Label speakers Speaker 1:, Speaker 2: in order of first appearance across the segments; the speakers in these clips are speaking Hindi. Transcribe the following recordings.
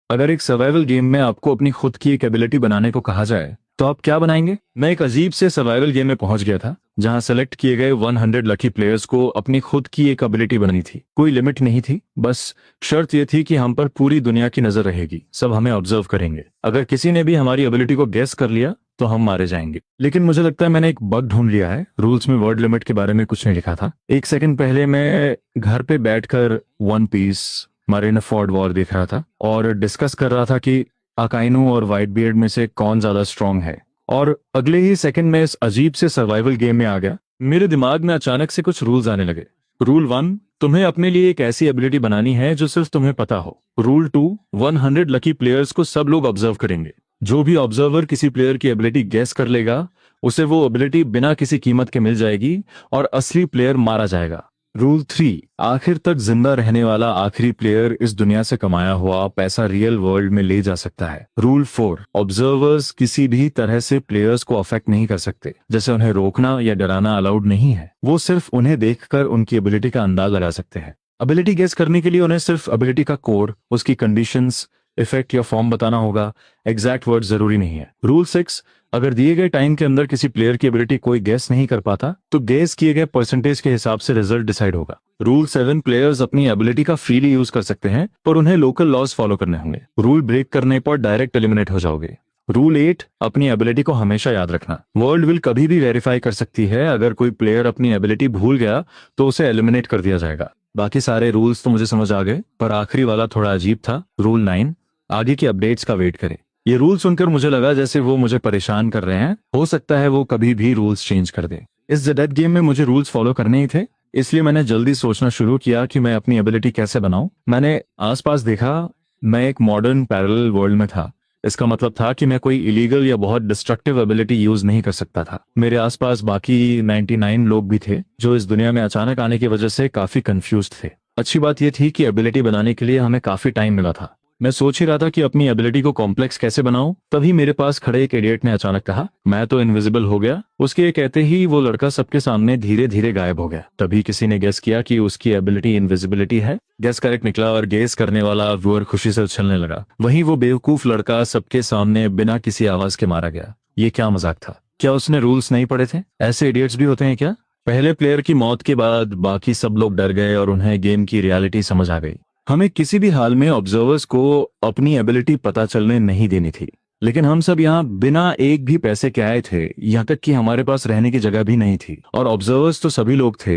Speaker 1: अगर एक सर्वाइवल गेम में आपको अपनी खुद की एक एबिलिटी बनाने को कहा जाए तो आप क्या बनाएंगे? मैं एक अजीब से सर्वाइवल गेम में पहुंच गया था जहां सेलेक्ट किए गए 100 लकी प्लेयर्स को अपनी खुद की एक एबिलिटी बनानी थी। कोई लिमिट नहीं थी, बस शर्त यह थी कि हम पर पूरी दुनिया की नजर रहेगी, सब हमें ऑब्जर्व करेंगे। अगर किसी ने भी हमारी एबिलिटी को गेस कर लिया तो हम मारे जाएंगे। लेकिन मुझे लगता है मैंने एक बग ढूंढ लिया है। रूल्स में वर्ड लिमिट के बारे में कुछ नहीं लिखा था। एक सेकंड पहले मैं घर पे बैठकर वन पीस मारिनफोर्ड वॉर देख रहा था और डिस्कस कर रहा था कि अकाइनू और व्हाइट बियर्ड में से कौन ज्यादा स्ट्रांग है, और अगले ही सेकंड में इस अजीब से सर्वाइवल गेम में आ गया। मेरे दिमाग में अचानक से कुछ रूल्स आने लगे। रूल 1, तुम्हें अपने लिए एक ऐसी एबिलिटी बनानी है जो सिर्फ तुम्हें पता हो। रूल 2, 100 लकी प्लेयर्स को सब लोग ऑब्जर्व करेंगे। जो भी ऑब्जर्वर किसी प्लेयर की एबिलिटी गेस कर लेगा उसे वो एबिलिटी बिना किसी कीमत के मिल जाएगी और असली प्लेयर मारा जाएगा। रूल 3, आखिर तक जिंदा रहने वाला आखिरी प्लेयर इस दुनिया से कमाया हुआ पैसा रियल वर्ल्ड में ले जा सकता है। रूल 4, ऑब्जर्वर्स किसी भी तरह से प्लेयर्स को अफेक्ट नहीं कर सकते, जैसे उन्हें रोकना या डराना अलाउड नहीं है। वो सिर्फ उन्हें देखकर उनकी एबिलिटी का अंदाज लगा सकते हैं। एबिलिटी गेस करने के लिए उन्हें सिर्फ एबिलिटी का कोड, उसकी कंडीशंस, इफेक्ट या फॉर्म बताना होगा, एग्जैक्ट वर्ड जरूरी नहीं है। रूल 6, अगर दिए गए टाइम के अंदर किसी प्लेयर की एबिलिटी कोई गेस नहीं कर पाता तो गेस किए गए परसेंटेज के हिसाब से रिजल्ट डिसाइड होगा। रूल 7, प्लेयर्स अपनी एबिलिटी का फ्रीली यूज कर सकते हैं पर उन्हें लोकल लॉज फॉलो करने होंगे। रूल ब्रेक करने पर डायरेक्ट एलिमिनेट हो जाओगे। रूल 8, अपनी एबिलिटी को हमेशा याद रखना। वर्ल्ड विल कभी भी वेरीफाई कर सकती है, अगर कोई प्लेयर अपनी एबिलिटी भूल गया तो उसे एलिमिनेट कर दिया जाएगा। बाकी सारे रूल्स तो मुझे समझ आ गए, पर आखिरी वाला थोड़ा अजीब था। रूल 9, आगे की अपडेट्स का वेट करें। ये रूल सुनकर मुझे लगा जैसे वो मुझे परेशान कर रहे हैं। हो सकता है वो कभी भी रूल्स चेंज कर दे। इस जेडेड गेम में मुझे रूल्स फॉलो करने ही थे, इसलिए मैंने जल्दी सोचना शुरू किया कि मैं अपनी एबिलिटी कैसे बनाऊं। मैंने आसपास देखा, मैं एक मॉडर्न पैरेलल वर्ल्ड में था। इसका मतलब था कि मैं कोई इलीगल या बहुत डिस्ट्रक्टिव एबिलिटी यूज नहीं कर सकता था। मेरे आसपास बाकी 99 लोग भी थे जो इस दुनिया में अचानक आने की वजह से काफी कंफ्यूज थे। अच्छी बात यह थी कि एबिलिटी बनाने के लिए हमें काफी टाइम मिला था। मैं सोच ही रहा था कि अपनी एबिलिटी को कॉम्प्लेक्स कैसे बनाऊं, तभी मेरे पास खड़े एक इडियट ने अचानक कहा, मैं तो इनविजिबल हो गया। उसके ये कहते ही वो लड़का सबके सामने धीरे धीरे गायब हो गया। तभी किसी ने गेस किया कि उसकी एबिलिटी इनविजिबिलिटी है। गेस करेक्ट निकला और गेस करने वाला व्यूअर खुशी से उछलने लगा। वहीं वो बेवकूफ लड़का सबके सामने बिना किसी आवाज के मारा गया। ये क्या मजाक था? क्या उसने रूल्स नहीं पढ़े थे? ऐसे इडियट्स भी होते हैं क्या? पहले प्लेयर की मौत के बाद बाकी सब लोग डर गए और उन्हें गेम की रियलिटी समझ आ गई। हमें किसी भी हाल में ऑब्जर्वर्स को अपनी एबिलिटी पता चलने नहीं देनी थी, लेकिन हम सब यहाँ बिना एक भी पैसे के आए थे, यहाँ तक कि हमारे पास रहने की जगह भी नहीं थी। और ऑब्जर्वर्स तो सभी लोग थे,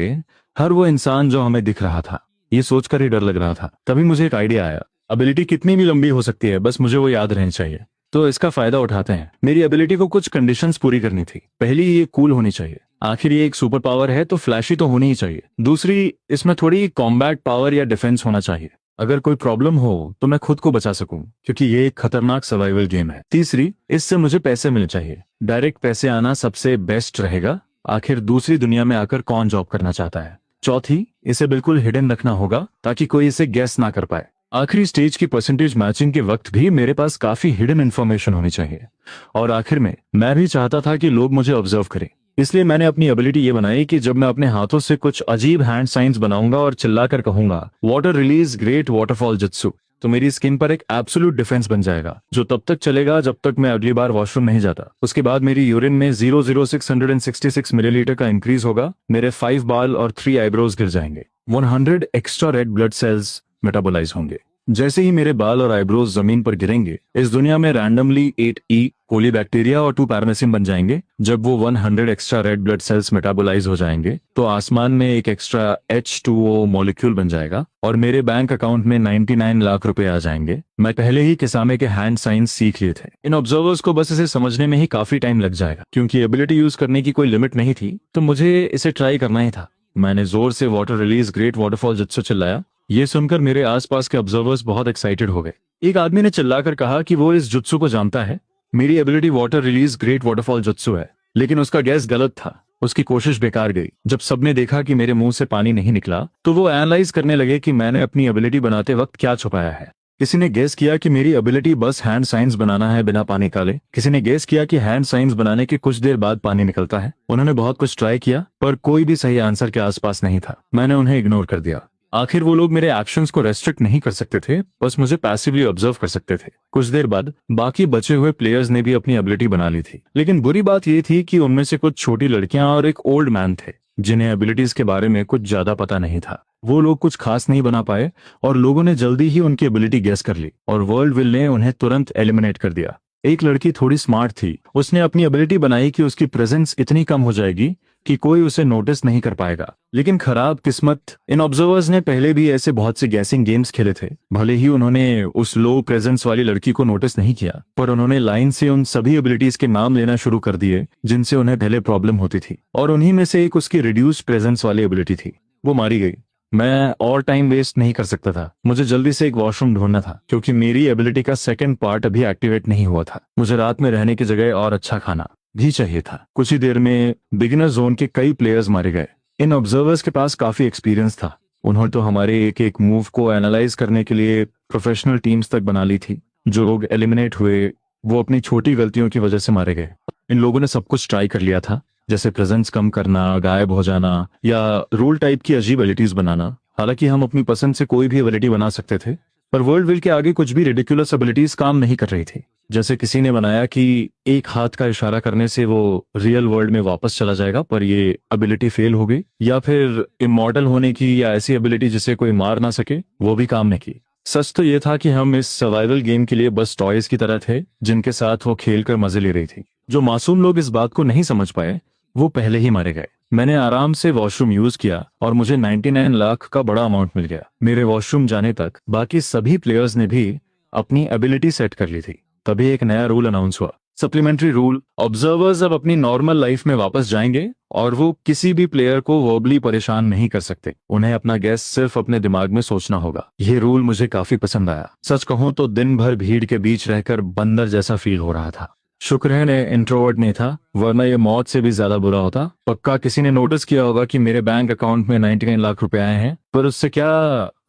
Speaker 1: हर वो इंसान जो हमें दिख रहा था। ये सोचकर ही डर लग रहा था। तभी मुझे एक आइडिया आया। एबिलिटी कितनी भी लंबी हो सकती है, बस मुझे वो याद रहनी चाहिए। तो इसका फायदा उठाते हैं। मेरी एबिलिटी को कुछ कंडीशंस पूरी करनी थी। पहली, ये कूल होनी चाहिए। आखिर ये एक सुपर पावर है तो फ्लैशी तो होनी ही चाहिए। दूसरी, इसमें थोड़ी कॉम्बैट पावर या डिफेंस होना चाहिए। अगर कोई प्रॉब्लम हो तो मैं खुद को बचा सकूं, क्योंकि ये एक खतरनाक सर्वाइवल गेम है। तीसरी, इससे मुझे पैसे मिलने चाहिए। डायरेक्ट पैसे आना सबसे बेस्ट रहेगा। आखिर दूसरी दुनिया में आकर कौन जॉब करना चाहता है। चौथी, इसे बिल्कुल हिडन रखना होगा ताकि कोई इसे गेस ना कर पाए। आखिरी स्टेज की परसेंटेज मैचिंग के वक्त भी मेरे पास काफी हिडन इन्फॉर्मेशन होनी चाहिए। और आखिर में मैं भी चाहता था कि लोग मुझे ऑब्जर्व करें, इसलिए मैंने अपनी एबिलिटी ये बनाई कि जब मैं अपने हाथों से कुछ अजीब हैंड साइंस बनाऊंगा और चिल्लाकर कहूंगा water release great waterfall jutsu, तो मेरी स्किन पर एक एब्सोल्यूट डिफेंस बन जाएगा, जो तब तक चलेगा जब तक मैं अगली बार वॉशरूम नहीं जाता। उसके बाद मेरी यूरिन में 00666 मिलीलीटर का इंक्रीज होगा। मेरे 5 बाल और 3 आईब्रोज गिर जाएंगे। 100 extra red blood cells metabolize होंगे। जैसे ही मेरे बाल और आईब्रोज जमीन पर गिरेंगे, इस दुनिया में रैंडमली 8 ई कोली बैक्टीरिया और 2 पैरामेसिन बन जाएंगे। जब वो 100 extra red blood cells metabolize हो जाएंगे तो आसमान में एक एक्स्ट्रा H2O मॉलिक्यूल बन जाएगा और मेरे बैंक अकाउंट में 99 लाख रुपए आ जाएंगे। मैं पहले ही किसामे के हैंड साइंस सीख लिए थे। इन ऑब्जर्वर्स को बस इसे समझने में ही काफी टाइम लग जाएगा। क्योंकि एबिलिटी यूज करने की कोई लिमिट नहीं थी तो मुझे इसे ट्राई करना ही था। मैंने जोर से water release great waterfall jutsu चिल्लाया। ये सुनकर मेरे आसपास के ऑब्जर्वर्स बहुत एक्साइटेड हो गए। एक आदमी ने चिल्लाकर कहा कि वो इस जुत्सु को जानता है। मेरी ability water release great waterfall jutsu है। लेकिन उसका गैस गलत था। उसकी कोशिश बेकार गई। जब सबने देखा कि मेरे मुंह से पानी नहीं निकला तो वो एनालाइज करने लगे कि मैंने अपनी एबिलिटी बनाते वक्त क्या छुपाया है। किसी ने गेस किया कि मेरी एबिलिटी बस हैंड साइंस बनाना है बिना पानी निकाले। किसी ने गेस किया कि हैंड साइंस बनाने के कुछ देर बाद पानी निकलता है। उन्होंने बहुत कुछ ट्राई किया पर कोई भी सही आंसर के आसपास नहीं था। मैंने उन्हें इग्नोर कर दिया। आखिर वो लोग मेरे एक्शंस को रेस्ट्रिक्ट नहीं कर सकते थे, बस मुझे पैसिवली ऑब्जर्व कर सकते थे। कुछ देर बाद बाकी बचे हुए प्लेयर्स ने भी अपनी एबिलिटी बना ली थी, लेकिन बुरी बात ये थी कि उनमें से कुछ छोटी लड़कियां और एक ओल्ड मैन थे जिन्हें एबिलिटीज के बारे में कुछ ज्यादा पता नहीं था। वो लोग कुछ खास नहीं बना पाए और लोगों ने जल्दी ही उनकी एबिलिटी गेस कर ली और वर्ल्ड विल ने उन्हें तुरंत एलिमिनेट कर दिया। एक लड़की थोड़ी स्मार्ट थी, उसने अपनी एबिलिटी बनाई कि उसकी प्रेजेंस इतनी कम हो जाएगी कि कोई उसे नोटिस नहीं कर पाएगा। लेकिन खराब किस्मत, इन ऑब्जर्वर्स ने पहले भी ऐसे बहुत से गैसिंग गेम्स खेले थे। भले ही उन्होंने उस लो प्रेजेंस वाली लड़की को नोटिस नहीं किया, पर उन्होंने लाइन से उन सभी एबिलिटीज के नाम लेना शुरू कर दिए जिनसे उन्हें पहले प्रॉब्लम होती थी, और उन्हीं में से एक उसकी रिड्यूस्ड प्रेजेंस वाली एबिलिटी थी। वो मारी गई। मैं और टाइम वेस्ट नहीं कर सकता था, मुझे जल्दी से एक वॉशरूम ढूंढना था क्योंकि मेरी एबिलिटी का सेकंड पार्ट अभी एक्टिवेट नहीं हुआ था। मुझे रात में रहने की जगह और अच्छा खाना भी चाहिए था। कुछ ही देर में बिगिनर जोन के कई प्लेयर्स मारे गए। इन ऑब्जर्वर्स के पास काफी एक्सपीरियंस था, उन्होंने तो हमारे एक एक मूव को एनालाइज करने के लिए प्रोफेशनल टीम्स तक बना ली थी। जो लोग एलिमिनेट हुए वो अपनी छोटी गलतियों की वजह से मारे गए। इन लोगों ने सब कुछ ट्राई कर लिया था, जैसे प्रेजेंस कम करना, गायब हो जाना या रूल टाइप की अजीब एबिलिटीज बनाना। हालांकि हम अपनी पसंद से कोई भी एबिलिटी बना सकते थे, पर वर्ल्ड विल के आगे कुछ भी रिडिकुलस एबिलिटीज काम नहीं कर रही थी। जैसे किसी ने बनाया कि एक हाथ का इशारा करने से वो रियल वर्ल्ड में वापस चला जाएगा, पर ये एबिलिटी फेल हो गई। या फिर इमॉर्टल होने की या ऐसी एबिलिटी जिसे कोई मार ना सके, वो भी काम नहीं की। सच तो ये था कि हम इस सर्वाइवल गेम के लिए बस टॉयज की तरह थे जिनके साथ वो खेल कर मजे ले रही थी। जो मासूम लोग इस बात को नहीं समझ पाए वो पहले ही मारे गए। मैंने आराम से वॉशरूम यूज किया और मुझे 99 लाख का बड़ा अमाउंट मिल गया। मेरे वॉशरूम जाने तक बाकी सभी प्लेयर्स ने भी अपनी एबिलिटी सेट कर ली थी। तभी एक नया रूल अनाउंस हुआ, सप्लीमेंट्री रूल। ऑब्जर्वर्स अब अपनी नॉर्मल लाइफ में वापस जाएंगे और वो किसी भी प्लेयर को वर्बली परेशान नहीं कर सकते। उन्हें अपना गैस सिर्फ अपने दिमाग में सोचना होगा। ये रूल मुझे काफी पसंद आया। सच कहूं तो दिन भर भीड़ के बीच रहकर बंदर जैसा फील हो रहा था। शुक्र है ने इंट्रोवर्ट नहीं था, वरना ये मौत से भी ज्यादा बुरा होता। पक्का किसी ने नोटिस किया होगा कि मेरे बैंक अकाउंट में 99 लाख रुपए आए हैं, पर उससे क्या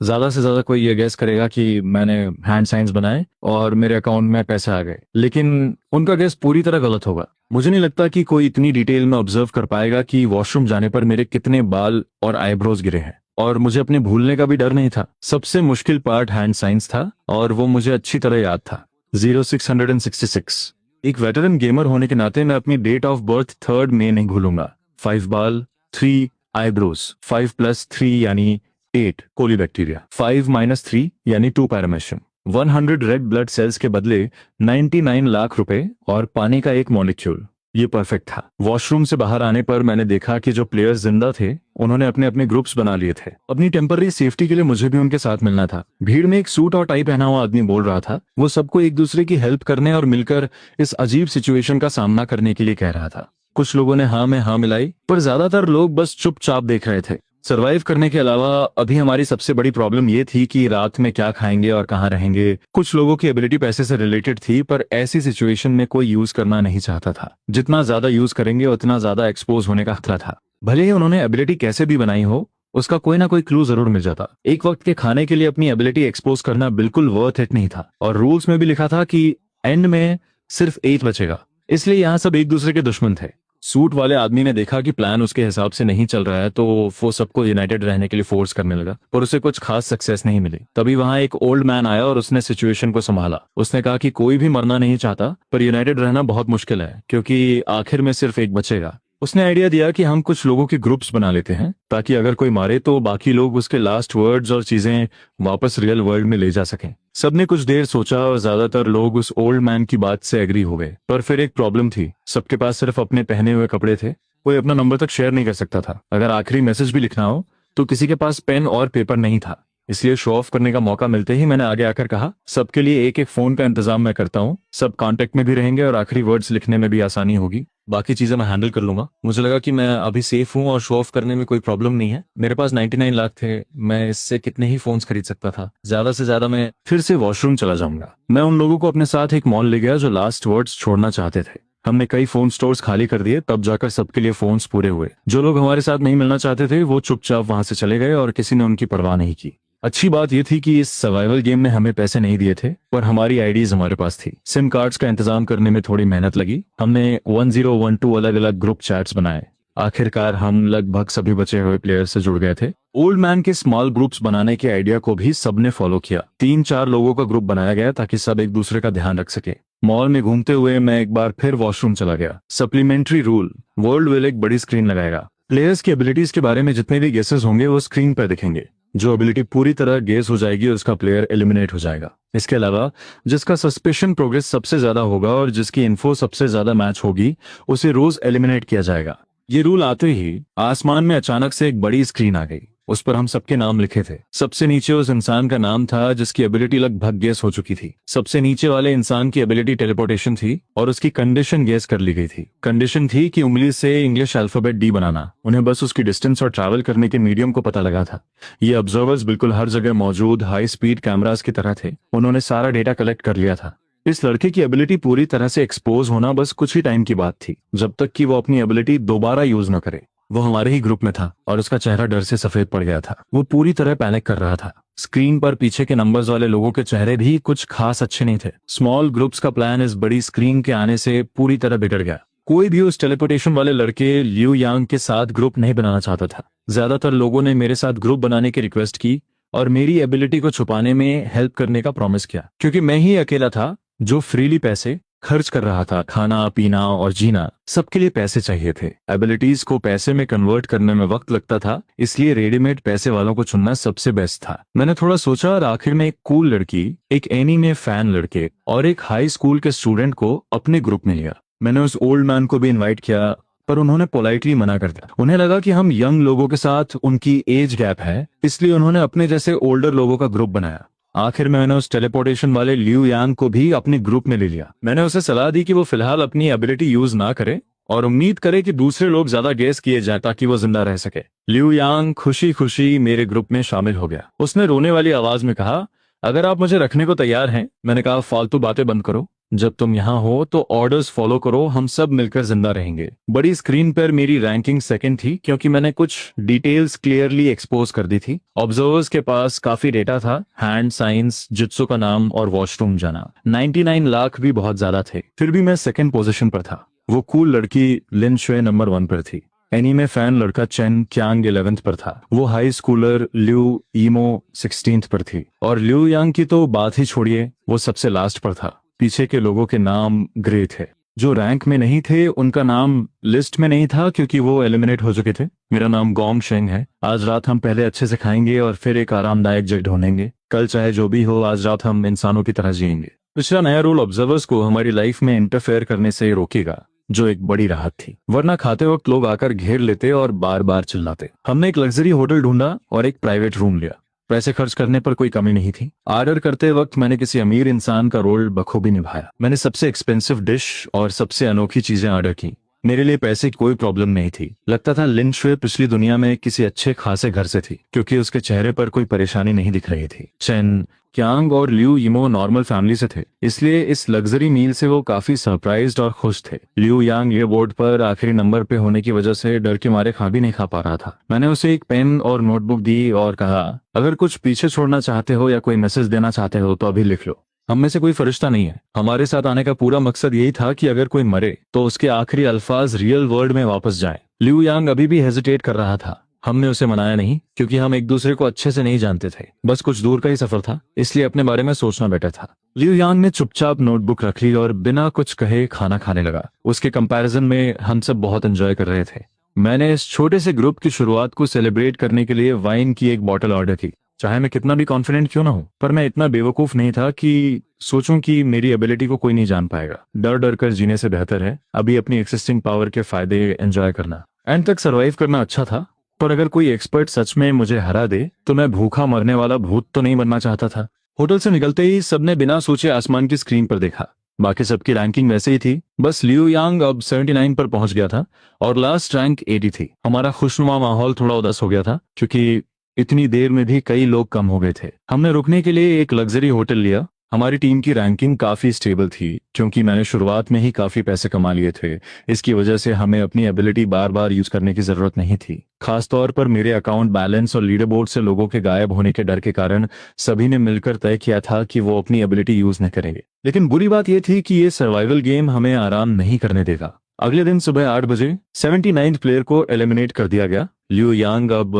Speaker 1: ज्यादा से ज्यादा कोई ये गेस करेगा कि मैंने हैंड साइंस बनाए और मेरे अकाउंट में पैसे आ गए। लेकिन उनका गेस पूरी तरह गलत होगा। मुझे नहीं लगता कि कोई इतनी डिटेल में ऑब्जर्व कर पाएगा कि वॉशरूम जाने पर मेरे कितने बाल और आईब्रोज गिरे हैं। और मुझे अपने भूलने का भी डर नहीं था। सबसे मुश्किल पार्ट हैंड साइंस था और वो मुझे अच्छी तरह याद था। 0666। एक वेटरन गेमर होने के नाते मैं अपनी डेट ऑफ बर्थ 3 मई नहीं भूलूंगा। 5 बाल, 3 आईब्रोज, 5 + 3 यानी 8 कोलिबैक्टीरिया, 5 - 3 यानी 2 पैरामेशियम, 100 रेड ब्लड सेल्स के बदले 99 लाख रुपए और पानी का एक मॉलिक्यूल। ये परफेक्ट था। वॉशरूम से बाहर आने पर मैंने देखा कि जो प्लेयर्स जिंदा थे उन्होंने अपने अपने ग्रुप्स बना लिए थे। अपनी टेम्पररी सेफ्टी के लिए मुझे भी उनके साथ मिलना था। भीड़ में एक सूट और टाई पहना हुआ आदमी बोल रहा था। वो सबको एक दूसरे की हेल्प करने और मिलकर इस अजीब सिचुएशन का सामना करने के लिए कह रहा था। कुछ लोगों ने हाँ में हाँ मिलाई, पर ज्यादातर लोग बस चुपचाप देख रहे थे। सरवाइव करने के अलावा अभी हमारी सबसे बड़ी प्रॉब्लम ये थी कि रात में क्या खाएंगे और कहाँ रहेंगे। कुछ लोगों की एबिलिटी पैसे से रिलेटेड थी, पर ऐसी सिचुएशन में कोई यूज करना नहीं चाहता था। जितना ज्यादा यूज करेंगे उतना ज्यादा एक्सपोज होने का खतरा था। भले ही उन्होंने एबिलिटी कैसे भी बनाई हो, उसका कोई ना कोई क्लू जरूर मिल जाता। एक वक्त के खाने के लिए अपनी एबिलिटी एक्सपोज करना बिल्कुल वर्थ इट नहीं था, और रूल्स में भी लिखा था कि एंड में सिर्फ 8 बचेगा। इसलिए यहाँ सब एक दूसरे के दुश्मन थे। सूट वाले आदमी ने देखा कि प्लान उसके हिसाब से नहीं चल रहा है, तो वो सबको यूनाइटेड रहने के लिए फोर्स करने लगा, पर उसे कुछ खास सक्सेस नहीं मिली। तभी वहां एक ओल्ड मैन आया और उसने सिचुएशन को संभाला। उसने कहा कि कोई भी मरना नहीं चाहता, पर यूनाइटेड रहना बहुत मुश्किल है क्योंकि आखिर में सिर्फ एक बचेगा। उसने आइडिया दिया कि हम कुछ लोगों के ग्रुप्स बना लेते हैं ताकि अगर कोई मारे तो बाकी लोग उसके लास्ट वर्ड्स और चीजें वापस रियल वर्ल्ड में ले जा सकें। सबने कुछ देर सोचा और ज्यादातर लोग उस ओल्ड मैन की बात से एग्री हो गए। पर फिर एक प्रॉब्लम थी, सबके पास सिर्फ अपने पहने हुए कपड़े थे। कोई अपना नंबर तक शेयर नहीं कर सकता था। अगर आखिरी मैसेज भी लिखना हो तो किसी के पास पेन और पेपर नहीं था। इसलिए शो ऑफ करने का मौका मिलते ही मैंने आगे आकर कहा, सबके लिए एक एक फोन का इंतजाम मैं करता हूँ। सब कांटेक्ट में भी रहेंगे और आखिरी वर्ड्स लिखने में भी आसानी होगी। बाकी चीजें मैं हैंडल कर लूंगा। मुझे लगा कि मैं अभी सेफ हूँ और शो ऑफ करने में कोई प्रॉब्लम नहीं है। मेरे पास 99 लाख थे, मैं इससे कितने ही फोन्स खरीद सकता था। ज्यादा से ज्यादा मैं फिर से वॉशरूम चला जाऊंगा। मैं उन लोगों को अपने साथ एक मॉल ले गया जो लास्ट वर्ड्स छोड़ना चाहते थे। हमने कई फोन स्टोर्स खाली कर दिए, तब जाकर सबके लिए फोन्स पूरे हुए। जो लोग हमारे साथ नहीं मिलना चाहते थे वो चुपचाप वहां से चले गए और किसी ने उनकी परवाह नहीं की। अच्छी बात यह थी कि इस सर्वाइवल गेम में हमें पैसे नहीं दिए थे, पर हमारी आईडीज हमारे पास थी। सिम कार्ड्स का इंतजाम करने में थोड़ी मेहनत लगी। हमने 1012 अलग अलग ग्रुप चैट्स बनाए। आखिरकार हम लगभग सभी बचे हुए प्लेयर से जुड़ गए थे। ओल्ड मैन के स्मॉल ग्रुप्स बनाने के आइडिया को भी सबने फॉलो किया। 3-4 लोगों का ग्रुप बनाया गया ताकि सब एक दूसरे का ध्यान रख सके। मॉल में घूमते हुए मैं एक बार फिर वॉशरूम चला गया। सप्लीमेंट्री रूल, वर्ल्ड विल एक बड़ी स्क्रीन लगाएगा। प्लेयर्स की एबिलिटीज के बारे में जितने भी गेसेस होंगे वो स्क्रीन पर दिखेंगे। जो एबिलिटी पूरी तरह गेस हो जाएगी उसका प्लेयर एलिमिनेट हो जाएगा। इसके अलावा जिसका सस्पेशन प्रोग्रेस सबसे ज्यादा होगा और जिसकी इन्फो सबसे ज्यादा मैच होगी उसे रोज एलिमिनेट किया जाएगा। ये रूल आते ही आसमान में अचानक से एक बड़ी स्क्रीन आ गई। उस पर हम सबके नाम लिखे थे। सबसे नीचे उस इंसान का नाम था जिसकी एबिलिटी लगभग गेस हो चुकी थी। सबसे नीचे वाले इंसान की एबिलिटी टेलीपोर्टेशन थी और उसकी कंडीशन गेस कर ली गई थी। कंडीशन थी कि उंगली से इंग्लिश अल्फाबेट डी बनाना। उन्हें बस उसकी डिस्टेंस और ट्रैवल करने के मीडियम को पता लगा था। ये ऑब्जर्वर्स बिल्कुल हर जगह मौजूद हाई स्पीड कैमरास की तरह थे। उन्होंने सारा डेटा कलेक्ट कर लिया था। इस लड़के की एबिलिटी पूरी तरह से एक्सपोज होना बस कुछ ही टाइम की बात थी, जब तक कि वो अपनी एबिलिटी दोबारा यूज न करे। वो हमारे ही ग्रुप में था और उसका चेहरा डर से सफेद पड़ गया था। वो पूरी तरह पैनिक कर रहा था। स्क्रीन पर पीछे के नंबर्स वाले लोगों के चेहरे भी कुछ खास अच्छे नहीं थे। स्मॉल ग्रुप्स का प्लान इस बड़ी स्क्रीन के आने से पूरी तरह बिगड़ गया। कोई भी उस टेलीपोर्टेशन वाले लड़के लियू यांग के साथ ग्रुप नहीं बनाना चाहता था। ज्यादातर लोगों ने मेरे साथ ग्रुप बनाने की रिक्वेस्ट की और मेरी एबिलिटी को छुपाने में हेल्प करने का प्रॉमिस किया, क्योंकि मैं ही अकेला था जो फ्रीली पैसे खर्च कर रहा था। खाना पीना और जीना सबके लिए पैसे चाहिए थे। एबिलिटीज को पैसे में कन्वर्ट करने में वक्त लगता था, इसलिए रेडीमेड पैसे वालों को चुनना सबसे बेस्ट था। मैंने थोड़ा सोचा और आखिर में एक कूल लड़की, एक एनीमे फैन लड़के और एक हाई स्कूल के स्टूडेंट को अपने ग्रुप में लिया। मैंने उस ओल्ड मैन को भी इन्वाइट किया, पर उन्होंने पोलाइटली मना कर दिया। उन्हें लगा कि हम यंग लोगों के साथ उनकी एज गैप है, इसलिए उन्होंने अपने जैसे ओल्डर लोगों का ग्रुप बनाया। आखिर में मैंने उस टेलीपोर्टेशन वाले लियू यांग को भी अपने ग्रुप में ले लिया। मैंने उसे सलाह दी कि वो फिलहाल अपनी एबिलिटी यूज ना करे और उम्मीद करे कि दूसरे लोग ज्यादा गेस किए जाए ताकि वो जिंदा रह सके। लियू यांग खुशी खुशी मेरे ग्रुप में शामिल हो गया। उसने रोने वाली आवाज में कहा, अगर आप मुझे रखने को तैयार हैं। मैंने कहा, फालतू बातें बंद करो। जब तुम यहाँ हो तो ऑर्डर्स फॉलो करो, हम सब मिलकर जिंदा रहेंगे। बड़ी स्क्रीन पर मेरी रैंकिंग सेकंड थी क्योंकि मैंने कुछ डिटेल्स क्लियरली एक्सपोज कर दी थी। ऑब्जर्वर्स के पास काफी डेटा था, हैंड साइंस, जित्सु का नाम और वॉशरूम जाना। 99 लाख भी बहुत ज्यादा थे, फिर भी मैं सेकंड पोजीशन पर था। वो कूल लड़की लिन शुए नंबर 1 पर थी। एनीमे फैन लड़का चेन क्यांग 11th पर था। वो हाई स्कूलर लिू ईमो 16th पर थी और लिू यांग की तो बात ही छोड़िए, वो सबसे लास्ट पर था। पीछे के लोगों के नाम ग्रे थे। जो रैंक में नहीं थे उनका नाम लिस्ट में नहीं था क्योंकि वो एलिमिनेट हो चुके थे। मेरा नाम गोंग शेंग है। आज रात हम पहले अच्छे से खाएंगे और फिर एक आरामदायक जगह ढूंढेंगे। कल चाहे जो भी हो, आज रात हम इंसानों की तरह जिएंगे। पिछला नया रूल ऑब्जर्वर्स को हमारी लाइफ में इंटरफेयर करने से रोकेगा, जो एक बड़ी राहत थी। वरना खाते वक्त लोग आकर घेर लेते और बार बार चिल्लाते। हमने एक लग्जरी होटल ढूंढा और एक प्राइवेट रूम लिया। पैसे खर्च करने पर कोई कमी नहीं थी। ऑर्डर करते वक्त मैंने किसी अमीर इंसान का रोल बखूबी निभाया। मैंने सबसे एक्सपेंसिव डिश और सबसे अनोखी चीजें ऑर्डर की। मेरे लिए पैसे की कोई प्रॉब्लम नहीं थी। लगता था लिन शुए पिछली दुनिया में किसी अच्छे खासे घर से थी, क्योंकि उसके चेहरे पर कोई परेशानी नहीं दिख रही थी। चेन क्यांग और लियू यीमो नॉर्मल फैमिली से थे, इसलिए इस लग्जरी मील से वो काफी सरप्राइज्ड और खुश थे। लियू यांग ये बोर्ड पर आखिरी नंबर पे होने की वजह से डर के मारे खा भी नहीं खा पा रहा था। मैंने उसे एक पेन और नोटबुक दी और कहा, अगर कुछ पीछे छोड़ना चाहते हो या कोई मैसेज देना चाहते हो तो अभी लिख लो। हम में से कोई फरिश्ता नहीं है। हमारे साथ आने का पूरा मकसद यही था कि अगर कोई मरे तो उसके आखिरी अल्फाज रियल वर्ल्ड में वापस जाए। लियू यांग अभी भी हेजिटेट कर रहा था। हमने उसे मनाया नहीं, क्योंकि हम एक दूसरे को अच्छे से नहीं जानते थे। बस कुछ दूर का ही सफर था, इसलिए अपने बारे में सोचना बेटर था। लियू यांग ने चुपचाप नोटबुक रख ली और बिना कुछ कहे खाना खाने लगा। उसके कंपैरिजन में हम सब बहुत एंजॉय कर रहे थे। मैंने इस छोटे से ग्रुप की शुरुआत को सेलिब्रेट करने के लिए वाइन की एक बॉटल ऑर्डर की। चाहे मैं कितना भी कॉन्फिडेंट क्यों ना हूं, पर मैं इतना बेवकूफ नहीं था कि सोचूं कि मेरी एबिलिटी को कोई नहीं जान पाएगा। डर डर कर जीने से बेहतर है अभी अपनी एक्सिस्टिंग पावर के फायदे एंजॉय करना। एंड तक सरवाइव करना अच्छा था, पर अगर कोई एक्सपर्ट सच में मुझे हरा दे तो मैं भूखा मरने वाला भूत तो नहीं बनना चाहता था। होटल से निकलते ही सबने बिना सोचे आसमान की स्क्रीन पर देखा। बाकी सबकी रैंकिंग वैसे ही थी, बस लियू यांग अब 79 पर पहुंच गया था और लास्ट रैंक 80 थी। हमारा खुशनुमा माहौल थोड़ा उदास हो गया था, क्योंकि इतनी देर में भी कई लोग कम हो गए थे। हमने रुकने के लिए एक लग्जरी होटल लिया। हमारी टीम की रैंकिंग काफी स्टेबल थी, क्योंकि मैंने शुरुआत में ही काफी पैसे कमा लिए थे। इसकी वजह से हमें अपनी एबिलिटी बार बार यूज करने की जरूरत नहीं थी। खासतौर पर मेरे अकाउंट बैलेंस और लीडर बोर्ड से लोगों के गायब होने के डर के कारण सभी ने मिलकर तय किया था कि वो अपनी एबिलिटी यूज न करेंगे। लेकिन बुरी बात यह थी कि ये सर्वाइवल गेम हमें आराम नहीं करने देगा। अगले दिन सुबह 8 बजे 79th प्लेयर को एलिमिनेट कर दिया गया। लिू यांग अब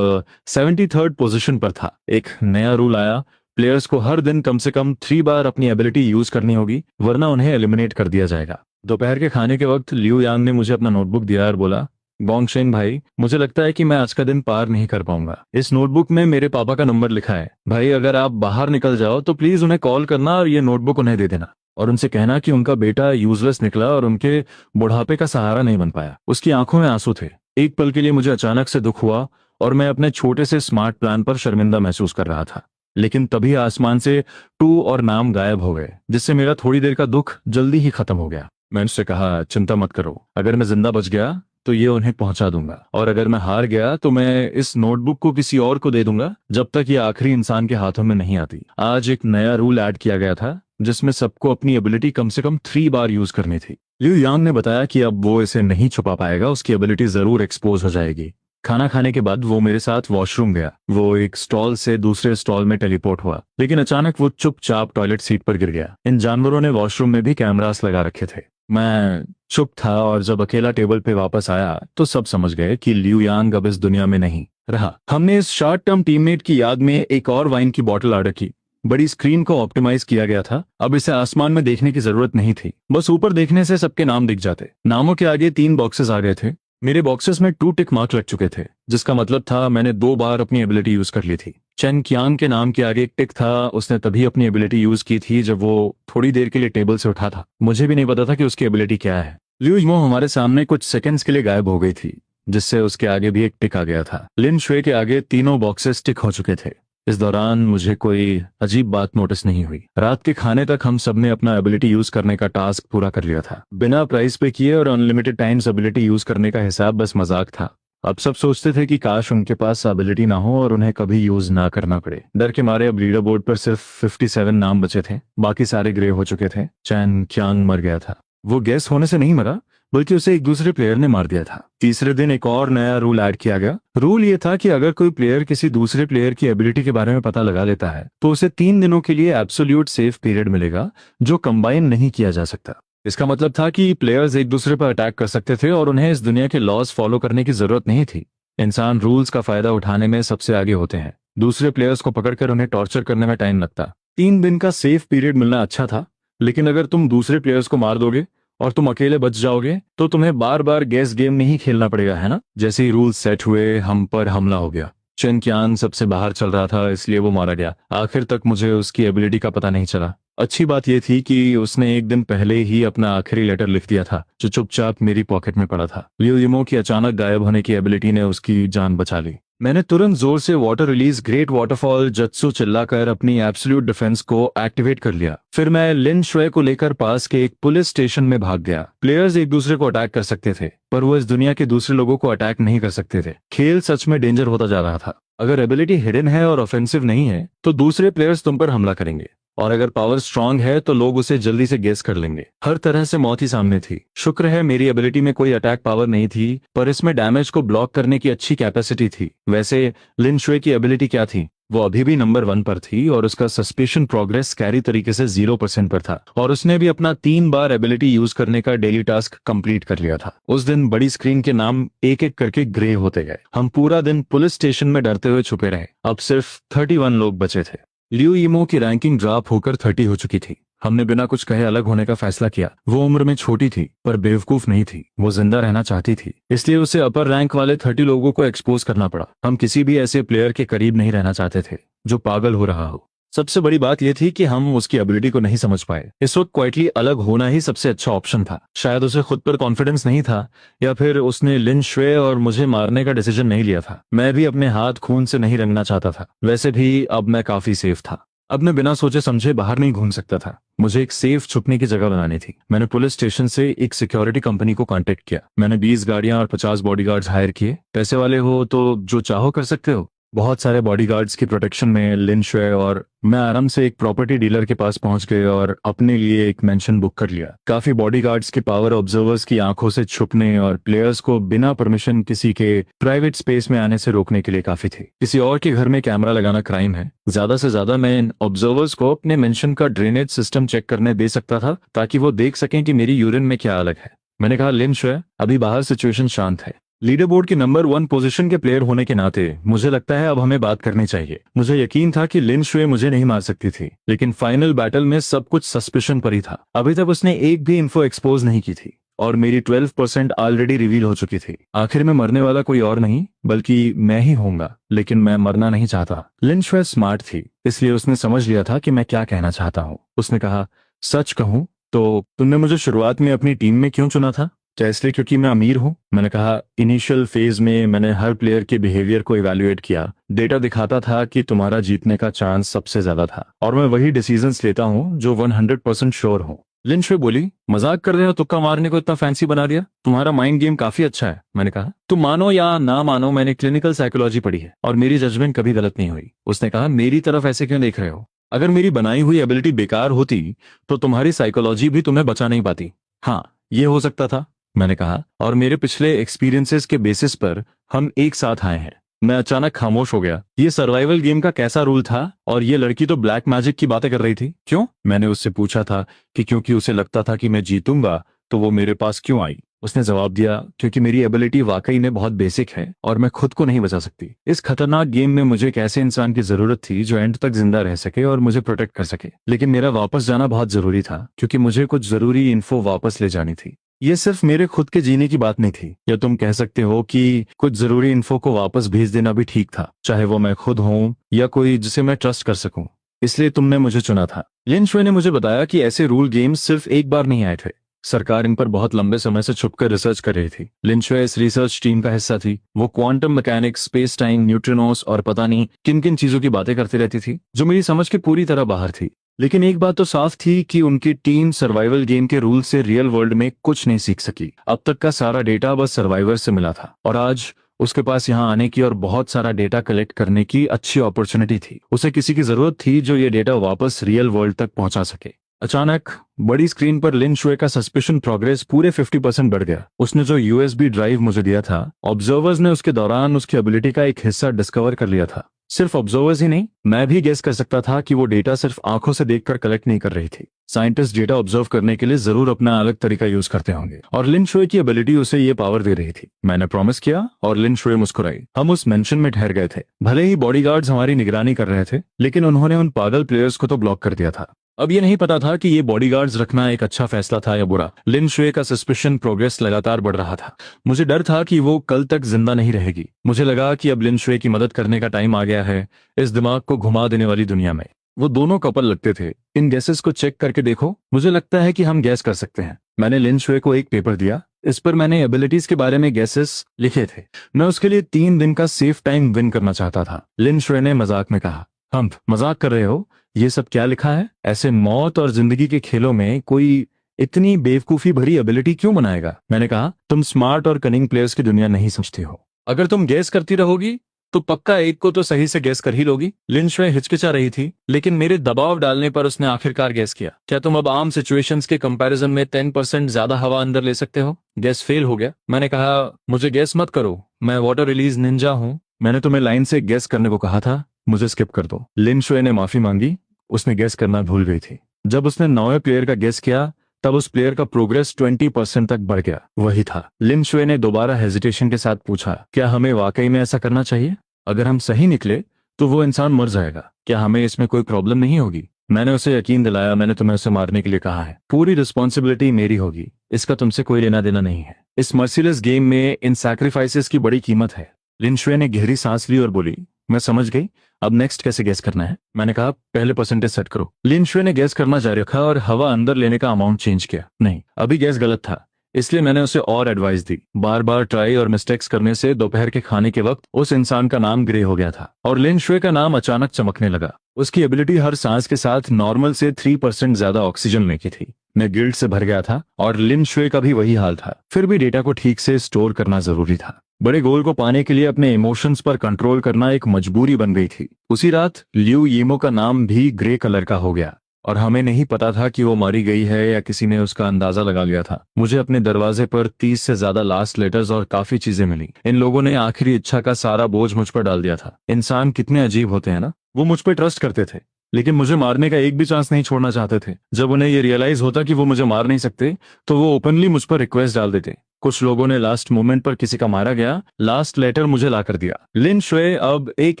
Speaker 1: 73rd पोजीशन पर था। एक नया रूल आया, प्लेयर्स को हर दिन कम से कम 3 बार अपनी एबिलिटी यूज करनी होगी, वरना उन्हें एलिमिनेट कर दिया जाएगा। दोपहर के खाने के वक्त लिू यांग ने मुझे अपना नोटबुक दिया और बोला, बोंगशेन भाई, मुझे लगता है कि मैं आज का दिन पार नहीं कर पाऊंगा। इस नोटबुक में मेरे पापा का नंबर लिखा है। भाई, अगर आप बाहर निकल जाओ तो प्लीज उन्हें कॉल करना और ये नोटबुक उन्हें दे देना, और उनसे कहना कि उनका बेटा यूजलेस निकला और उनके बुढ़ापे का सहारा नहीं बन पाया। उसकी आंखों में आंसू थे। एक पल के लिए मुझे अचानक से दुख हुआ और मैं अपने छोटे से स्मार्ट प्लान पर शर्मिंदा महसूस कर रहा था। लेकिन तभी आसमान से टू और नाम गायब हो गए, जिससे मेरा थोड़ी देर का दुख जल्दी ही खत्म हो गया। मैंने उससे कहा, चिंता मत करो, अगर मैं जिंदा बच गया तो ये उन्हें पहुंचा दूंगा, और अगर मैं हार गया तो मैं इस नोटबुक को किसी और को दे दूंगा जब तक ये आखिरी इंसान के हाथों में नहीं आती। आज एक नया रूल ऐड किया गया था जिसमें सबको अपनी एबिलिटी कम से कम 3 बार यूज करनी थी। लिू यांग ने बताया कि अब वो इसे नहीं छुपा पाएगा, उसकी एबिलिटी जरूर एक्सपोज हो जाएगी। खाना खाने के बाद वो मेरे साथ वॉशरूम गया। वो एक स्टॉल से दूसरे स्टॉल में टेलीपोर्ट हुआ, लेकिन अचानक वो चुपचाप टॉयलेट सीट पर गिर गया। इन जानवरों ने वॉशरूम में भी कैमरास लगा रखे थे। मैं चुप था और जब अकेला टेबल पे वापस आया तो सब समझ गए कि लिू यांग अब इस दुनिया में नहीं रहा। हमने इस शॉर्ट टर्म टीममेट की याद में एक और वाइन की बोतल ऑर्डर की। बड़ी स्क्रीन को ऑप्टिमाइज किया गया था। अब इसे आसमान में देखने की जरूरत नहीं थी, बस ऊपर देखने से सबके नाम दिख जाते। नामों के आगे 3 बॉक्सेस आ गए थे। मेरे बॉक्सेस में 2 टिक मार्क लग चुके थे, जिसका मतलब था मैंने 2 बार अपनी एबिलिटी यूज कर ली थी। चेन कियांग के नाम के आगे एक टिक था, उसने तभी अपनी एबिलिटी यूज की थी जब वो थोड़ी देर के लिए टेबल से उठा था। मुझे भी नहीं पता था कि उसकी एबिलिटी क्या है। लिू यिमो हमारे सामने कुछ सेकंड्स के लिए गायब हो गई थी, जिससे उसके आगे भी एक टिक आ गया था। लिन शुए के आगे तीनों बॉक्सेस टिक हो चुके थे। इस दौरान मुझे कोई अजीब बात नोटिस नहीं हुई। रात के खाने तक हम सबने अपना एबिलिटी यूज करने का टास्क पूरा कर लिया था, बिना प्राइस पे किए, और अनलिमिटेड टाइम्स एबिलिटी यूज करने का हिसाब बस मजाक था। अब सब सोचते थे कि काश उनके पास एबिलिटी ना हो और उन्हें कभी यूज ना करना पड़े। डर के मारे अब लीडर बोर्ड पर सिर्फ 57 नाम बचे थे, बाकी सारे ग्रे हो चुके थे। चैन कियांग मर गया था। वो गैस होने से नहीं मरा, बल्कि उसे एक दूसरे प्लेयर ने मार दिया था। तीसरे दिन एक और नया रूल ऐड किया गया। रूल ये था कि अगर कोई प्लेयर किसी दूसरे प्लेयर की एबिलिटी के बारे में पता लगा लेता है तो उसे 3 दिनों के लिए एब्सोल्यूट सेफ पीरियड मिलेगा, जो कंबाइन नहीं किया जा सकता। इसका मतलब था कि प्लेयर्स एक दूसरे पर अटैक कर सकते थे और उन्हें इस दुनिया के लॉज फॉलो करने की जरूरत नहीं थी। इंसान रूल्स का फायदा उठाने में सबसे आगे होते हैं। दूसरे प्लेयर्स को पकड़कर उन्हें टॉर्चर करने में टाइम लगता। 3 दिन का सेफ पीरियड मिलना अच्छा था, लेकिन अगर तुम दूसरे प्लेयर्स को मार दोगे और तुम अकेले बच जाओगे तो तुम्हें बार बार गैस गेम नहीं खेलना पड़ेगा, है ना? जैसे ही रूल सेट हुए, हम पर हमला हो गया। चेन कियान सबसे बाहर चल रहा था, इसलिए वो मारा गया। आखिर तक मुझे उसकी एबिलिटी का पता नहीं चला। अच्छी बात यह थी कि उसने एक दिन पहले ही अपना आखिरी लेटर लिख दिया था, जो चुपचाप मेरी पॉकेट में पड़ा था। लिू यिमो की अचानक गायब होने की एबिलिटी ने उसकी जान बचा ली। मैंने तुरंत जोर से वाटर रिलीज ग्रेट वाटरफॉल जत्सु चिल्लाकर अपनी एब्सोल्यूट डिफेंस को एक्टिवेट कर लिया। फिर मैं लिन शुए को लेकर पास के एक पुलिस स्टेशन में भाग गया। प्लेयर्स एक दूसरे को अटैक कर सकते थे, पर वो इस दुनिया के दूसरे लोगों को अटैक नहीं कर सकते थे। खेल सच में डेंजर होता जा रहा था। अगर एबिलिटी हिडन है और ऑफेंसिव नहीं है तो दूसरे प्लेयर्स तुम पर हमला करेंगे, और अगर पावर स्ट्रांग है तो लोग उसे जल्दी से गेस कर लेंगे। हर तरह से मौत ही सामने थी। शुक्र है मेरी एबिलिटी में कोई अटैक पावर नहीं थी, पर इसमें डैमेज को ब्लॉक करने की अच्छी कैपेसिटी थी। वैसे लिन शुए की एबिलिटी क्या थी? वो अभी भी नंबर 1 पर थी और उसका सस्पेशन प्रोग्रेस कैरी तरीके से 0% पर था, और उसने भी अपना 3 बार एबिलिटी यूज करने का डेली टास्क कंप्लीट कर लिया था। उस दिन बड़ी स्क्रीन के नाम एक एक करके ग्रे होते गए। हम पूरा दिन पुलिस स्टेशन में डरते हुए छुपे रहे। अब सिर्फ 31 लोग बचे थे। लिू यिमो की रैंकिंग ड्रॉप होकर 30 हो चुकी थी। हमने बिना कुछ कहे अलग होने का फैसला किया। वो उम्र में छोटी थी, पर बेवकूफ नहीं थी। वो जिंदा रहना चाहती थी, इसलिए उसे अपर रैंक वाले 30 लोगों को एक्सपोज करना पड़ा। हम किसी भी ऐसे प्लेयर के करीब नहीं रहना चाहते थे जो पागल हो रहा हो। सबसे बड़ी बात यह थी कि हम उसकी एबिलिटी को नहीं समझ पाए। इस वक्त क्वाइटली अलग होना ही सबसे अच्छा ऑप्शन था। शायद उसे खुद पर कॉन्फिडेंस नहीं था, या फिर उसने लिन शुए और मुझे मारने का डिसीजन नहीं लिया था। मैं भी अपने हाथ खून से नहीं रंगना चाहता था। वैसे भी अब मैं काफी सेफ था। अब मैं बिना सोचे समझे बाहर नहीं घूम सकता था। मुझे एक सेफ छुपने की जगह बनानी थी। मैंने पुलिस स्टेशन से एक सिक्योरिटी कंपनी को कांटेक्ट किया। मैंने 20 गाड़ियां और 50 बॉडीगार्ड्स हायर किए। पैसे वाले हो तो जो चाहो कर सकते हो। बहुत सारे बॉडीगार्ड्स की प्रोटेक्शन में लिन शुए और मैं आराम से एक प्रॉपर्टी डीलर के पास पहुंच गए और अपने लिए एक मेंशन बुक कर लिया। काफी बॉडीगार्ड्स की पावर ऑब्जर्वर्स की आंखों से छुपने और प्लेयर्स को बिना परमिशन किसी के प्राइवेट स्पेस में आने से रोकने के लिए काफी थी। किसी और के घर में कैमरा लगाना क्राइम है। ज्यादा से ज्यादा मैं इन ऑब्जर्वर्स को अपने मेंशन का ड्रेनेज सिस्टम चेक करने दे सकता था, ताकि वो देख सकें कि मेरी यूरिन में क्या अलग है। मैंने कहा लिन शुए, अभी बाहर सिचुएशन शांत है। लीडर बोर्ड के नंबर 1 पोजीशन के प्लेयर होने के नाते मुझे लगता है अब हमें बात करनी चाहिए। मुझे यकीन था कि लिन शुए मुझे नहीं मार सकती थी, लेकिन फाइनल बैटल में सब कुछ सस्पिशन पर ही था। अभी तक उसने एक भी इन्फो एक्सपोज नहीं की थी और मेरी 12% ऑलरेडी रिवील हो चुकी थी। आखिर में मरने वाला कोई और नहीं बल्कि मैं ही होऊंगा, लेकिन मैं मरना नहीं चाहता। लिन शुए स्मार्ट थी, इसलिए उसने समझ लिया था कि मैं क्या कहना चाहता हूँ। उसने कहा, सच कहूँ तो तुमने मुझे शुरुआत में अपनी टीम में क्यों चुना था? क्या इसलिए क्योंकि मैं अमीर हूँ? मैंने कहा, इनिशियल फेज में मैंने हर प्लेयर के बिहेवियर को इवैल्यूएट किया। डेटा दिखाता था कि तुम्हारा जीतने का चांस सबसे ज्यादा था और मैं वही डिसीजंस लेता हूँ जो 100% श्योर हूँ। लिन शुए बोली, मजाक कर रहे हो? तुक्का मारने को इतना फैंसी बना दिया? तुम्हारा माइंड गेम काफी अच्छा है। मैंने कहा, तुम मानो या ना मानो, मैंने क्लिनिकल साइकोलॉजी पढ़ी है और मेरी जजमेंट कभी गलत नहीं हुई। उसने कहा, मेरी तरफ ऐसे क्यों देख रहे हो? अगर मेरी बनाई हुई एबिलिटी बेकार होती तो तुम्हारी साइकोलॉजी भी तुम्हें बचा नहीं पाती। हाँ, ये हो सकता था, मैंने कहा, और मेरे पिछले एक्सपीरियंसेस के बेसिस पर हम एक साथ आए हैं। मैं अचानक खामोश हो गया। ये सर्वाइवल गेम का कैसा रूल था? और ये लड़की तो ब्लैक मैजिक की बातें कर रही थी। क्यों? मैंने उससे पूछा था कि क्योंकि उसे लगता था कि मैं जीतूंगा तो वो मेरे पास क्यों आई। उसने जवाब दिया, क्योंकि मेरी एबिलिटी वाकई में बहुत बेसिक है और मैं खुद को नहीं बचा सकती। इस खतरनाक गेम में मुझे एक ऐसे इंसान की जरूरत थी जो एंड तक जिंदा रह सके और मुझे प्रोटेक्ट कर सके। लेकिन मेरा वापस जाना बहुत जरूरी था क्योंकि मुझे कुछ जरूरी इन्फो वापस ले जानी थी। ये सिर्फ मेरे खुद के जीने की बात नहीं थी, या तुम कह सकते हो कि कुछ जरूरी इन्फो को वापस भेज देना भी ठीक था, चाहे वो मैं खुद हूं या कोई जिसे मैं ट्रस्ट कर सकूं। इसलिए तुमने मुझे चुना था। लिन शुए ने मुझे बताया कि ऐसे रूल गेम्स सिर्फ एक बार नहीं आए थे। सरकार इन पर बहुत लंबे समय से छुपकर रिसर्च कर रही थी। लिन शुए इस रिसर्च टीम का हिस्सा थी। वो quantum mechanics, space time, neutrinos और पता नहीं किन किन चीजों की बातें करती रहती थी जो मेरी समझ के पूरी तरह बाहर थी। लेकिन एक बात तो साफ थी कि उनकी टीम सर्वाइवल गेम के रूल से रियल वर्ल्ड में कुछ नहीं सीख सकी। अब तक का सारा डेटा बस सर्वाइवर से मिला था और आज उसके पास यहाँ आने की और बहुत सारा डेटा कलेक्ट करने की अच्छी अपॉर्चुनिटी थी। उसे किसी की जरूरत थी जो ये डेटा वापस रियल वर्ल्ड तक पहुंचा सके। अचानक बड़ी स्क्रीन पर लिन शुए का सस्पिशन प्रोग्रेस पूरे 50% बढ़ गया। उसने जो यूएसबी ड्राइव मुझे दिया था, ऑब्जर्वर्स ने उसके दौरान उसकी एबिलिटी का एक हिस्सा डिस्कवर कर लिया था। सिर्फ ऑब्जर्वर्स ही नहीं, मैं भी गेस कर सकता था कि वो डेटा सिर्फ आंखों से देखकर कलेक्ट नहीं कर रही थी। साइंटिस्ट डेटा ऑब्जर्व करने के लिए जरूर अपना अलग तरीका यूज करते होंगे और लिन शुए की एबिलिटी उसे ये पावर दे रही थी। मैंने प्रॉमिस किया और लिन शुए मुस्कुराई। हम उस मेंशन में ठहर गए थे। भले ही बॉडीगार्ड्स हमारी निगरानी कर रहे थे, लेकिन उन्होंने उन पागल प्लेयर्स को तो ब्लॉक कर दिया था। अब ये नहीं पता था कि ये बॉडीगार्ड्स रखना एक अच्छा फैसला था या बुरा। लिन शुए का सस्पिशन प्रोग्रेस लगातार बढ़ रहा था। मुझे डर था कि वो कल तक जिंदा नहीं रहेगी। मुझे लगा कि अब लिन शुए की मदद करने का टाइम आ गया है इस दिमाग को घुमा देने वाली दुनिया में। वो दोनों कपल लगते थे। इन गैसेस को चेक करके देखो, मुझे लगता है कि हम गैस कर सकते हैं। मैंने लिन शुए को एक पेपर दिया। इस पर मैंने एबिलिटीज के बारे में गैसेस लिखे थे। मैं उसके लिए 3 दिन का सेफ टाइम विन करना चाहता था। लिन शुए ने मजाक में कहा, हम मजाक कर रहे हो? ये सब क्या लिखा है? ऐसे मौत और जिंदगी के खेलों में कोई इतनी बेवकूफी भरी एबिलिटी क्यों बनाएगा? मैंने कहा, तुम स्मार्ट और कनिंग प्लेयर्स की दुनिया नहीं समझती हो। अगर तुम गैस करती रहोगी तो पक्का एक को तो सही से गैस कर ही लोगी। लिन शुए हिचकिचा रही थी, लेकिन मेरे दबाव डालने पर उसने आखिरकार गैस किया। क्या तुम अब आम सिचुएशंस के कंपैरिजन में 10% ज्यादा हवा अंदर ले सकते हो? गैस फेल हो गया। मैंने कहा, मुझे गैस मत करो, मैं वाटर रिलीज निंजा हूँ। मैंने तुम्हें लाइन से गैस करने को कहा था, मुझे स्किप कर दो। लिन शुए ने माफी मांगी। उसने गैस करना भूल गई थी। जब उसने 9वें प्लेयर का गैस किया तब उस प्लेयर का प्रोग्रेस 20% तक बढ़ गया। वही था। लिन शुए ने दोबारा हेजिटेशन के साथ पूछा, क्या हमें वाकई में ऐसा करना चाहिए? अगर हम सही निकले तो वो इंसान मर जाएगा। क्या हमें इसमें कोई प्रॉब्लम नहीं होगी? मैंने उसे यकीन दिलाया, मैंने तुम्हें उसे मारने के लिए कहा है। पूरी रिस्पॉन्सिबिलिटी मेरी होगी, इसका तुमसे कोई लेना देना नहीं है। इस मर्सीलेस गेम में इन सैक्रिफाइसेस की बड़ी कीमत है। लिन शुए ने गहरी सांस ली और बोली, मैं समझ गई, अब नेक्स्ट कैसे गैस करना है? मैंने कहा, पहले परसेंटेज सेट करो। लिन शुए ने गैस करना जारी रखा और हवा अंदर लेने का अमाउंट चेंज किया। नहीं, अभी गैस गलत था, इसलिए मैंने उसे और एडवाइस दी। बार बार ट्राई और मिस्टेक्स करने से दोपहर के खाने के वक्त उस इंसान का नाम ग्रे हो गया था और लिन शुए का नाम अचानक चमकने लगा। उसकी एबिलिटी हर सांस के साथ नॉर्मल से 3% ज्यादा ऑक्सीजन लेने की थी। मैं गिल्ट से भर गया था और लिन शुए का भी वही हाल था। फिर भी डेटा को ठीक से स्टोर करना जरूरी था। बड़े गोल को पाने के लिए अपने इमोशंस पर कंट्रोल करना एक मजबूरी बन गई थी। उसी रात लियू यीमो का नाम भी ग्रे कलर का हो गया और हमें नहीं पता था कि वो मारी गई है या किसी ने उसका अंदाजा लगा लिया था। मुझे अपने दरवाजे पर 30 से ज्यादा लास्ट लेटर्स और काफी चीजें मिली। इन लोगों ने आखिरी इच्छा का सारा बोझ मुझ पर डाल दिया था। इंसान कितने अजीब होते हैं ना। वो मुझ पर ट्रस्ट करते थे, लेकिन मुझे मारने का एक भी चांस नहीं छोड़ना चाहते थे। जब उन्हें ये रियलाइज होता कि वो मुझे मार नहीं सकते, तो वो ओपनली मुझ पर रिक्वेस्ट डाल देते। कुछ लोगों ने लास्ट मोमेंट पर किसी का मारा गया लास्ट लेटर मुझे ला कर दिया। लिन शुए अब एक